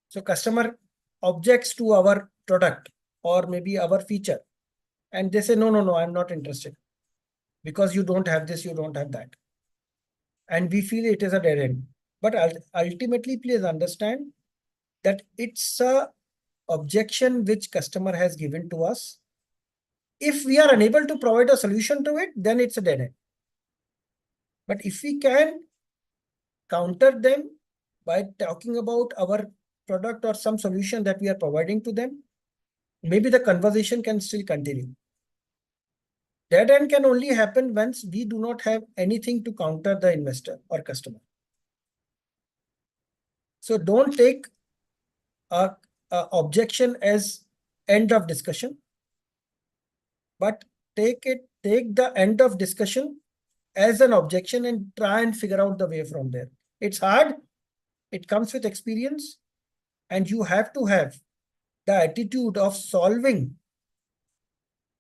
So customer objects to our product or maybe our feature, and they say, no, no, no, I'm not interested because you don't have this, you don't have that. And we feel it is a dead end. But ultimately, please understand that it's a objection which customer has given to us. If we are unable to provide a solution to it, then it's a dead end. But if we can counter them by talking about our product or some solution that we are providing to them, maybe the conversation can still continue. Dead end can only happen once we do not have anything to counter the investor or customer. So don't take a, a objection as end of discussion, but take the end of discussion as an objection and try and figure out the way from there. It's hard. It comes with experience, and you have to have the attitude of solving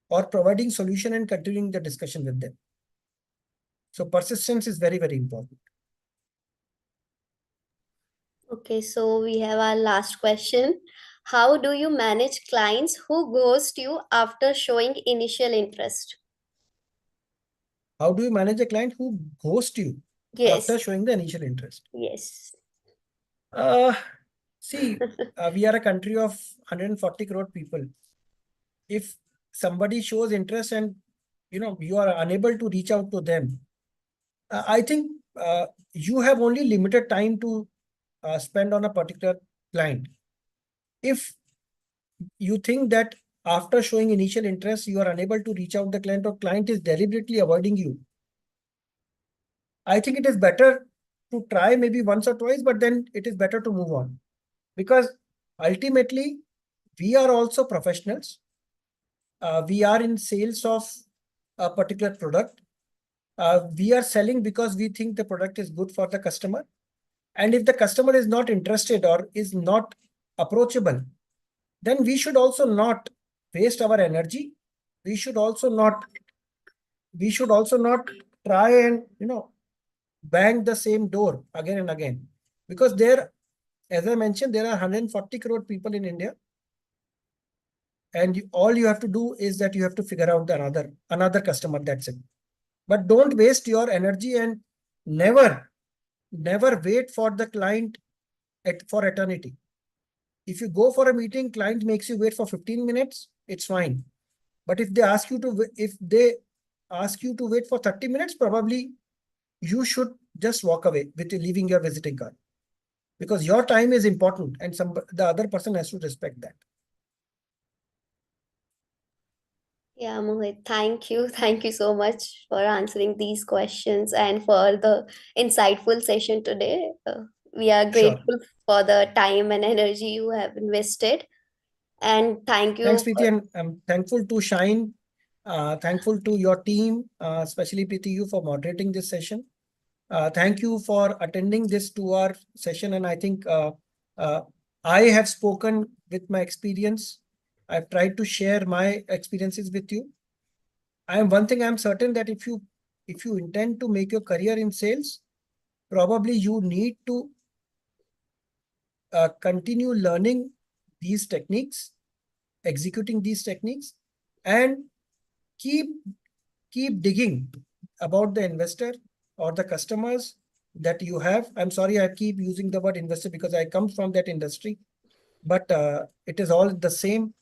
or providing solution and continuing the discussion with them. So persistence is very, very important. Okay, so we have our last question. How do you manage clients who ghost you after showing initial interest? How do you manage a client who ghosts you after Yes, showing the initial interest? yes. Uh, see, we are a country of 140 crore people. If somebody shows interest and you are unable to reach out to them, I think you have only limited time to spend on a particular client. If you think that after showing initial interest, you are unable to reach out the client or client is deliberately avoiding you, I think it is better to try maybe once or twice, but then it is better to move on, because ultimately we are also professionals. We are in sales of a particular product. We are selling because we think the product is good for the customer. And if the customer is not interested or is not approachable, then we should also not waste our energy. We should also not try and bang the same door again and again, because there, as I mentioned, there are 140 crore people in India, and all you have to do is that you have to figure out another customer. That's it. But don't waste your energy, and never wait for the client for eternity. If you go for a meeting, client makes you wait for 15 minutes, it's fine. But if they ask you to wait for 30 minutes, probably you should just walk away with leaving your visiting card, because your time is important and the other person has to respect that. Yeah, Mohit, thank you. Thank you so much for answering these questions and for the insightful session today. We are Sure. grateful for the time and energy you have invested. And thank Thanks, you Preeti, for, and I'm thankful to Shine, thankful to your team, especially Preeti, you for moderating this session. Thank you for attending this 2 hour session. And I think uh, I have spoken with my experience. I've tried to share my experiences with you. One thing I'm certain that if you intend to make your career in sales, probably you need to continue learning these techniques, executing these techniques, and keep keep digging about the investor or the customers that you have. I'm sorry, I keep using the word investor because I come from that industry, but it is all the same.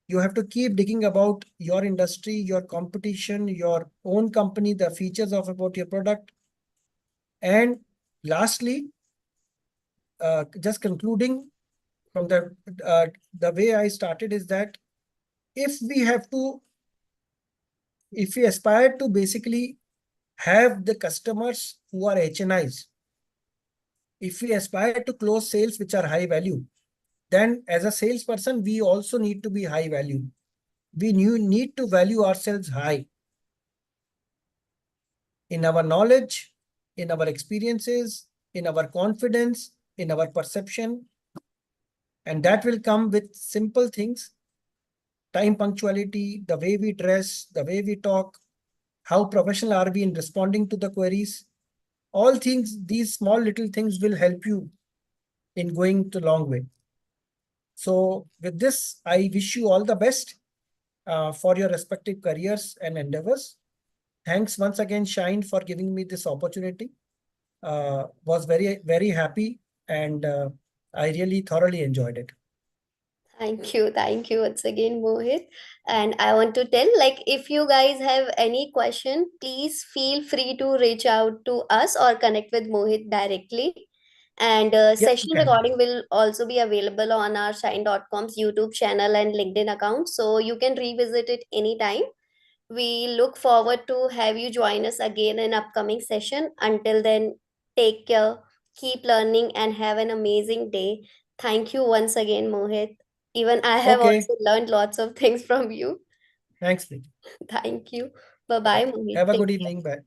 You have to keep digging about your industry, your competition, your own company, the features of about your product. And lastly, just concluding from the way I started is that if we have to, if we aspire to basically have the customers who are HNIs, if we aspire to close sales which are high value, then as a salesperson, we also need to be high value. We need to value ourselves high in our knowledge, in our experiences, in our confidence, in our perception. And that will come with simple things: time punctuality, the way we dress, the way we talk, how professional are we in responding to the queries. All things, these small little things will help you in going to long way. So with this, I wish you all the best for your respective careers and endeavors. Thanks once again, Shine, for giving me this opportunity. Was very happy, and I really thoroughly enjoyed it. thank you once again, Mohit. And I want to tell, like, if you guys have any question, please feel free to reach out to us or connect with Mohit directly. And Yeah, you session can. recording will also be available on our Shine.com's YouTube channel and LinkedIn account, so you can revisit it anytime. We look forward to have you join us again in upcoming session. Until then, take care, keep learning, and have an amazing day. Thank you once again, Mohit. Even I have Okay. also learned lots of things from you. Thanks, Lee. Thank you. Bye bye, Okay. Mohit. Have a Take good care. evening. Bye.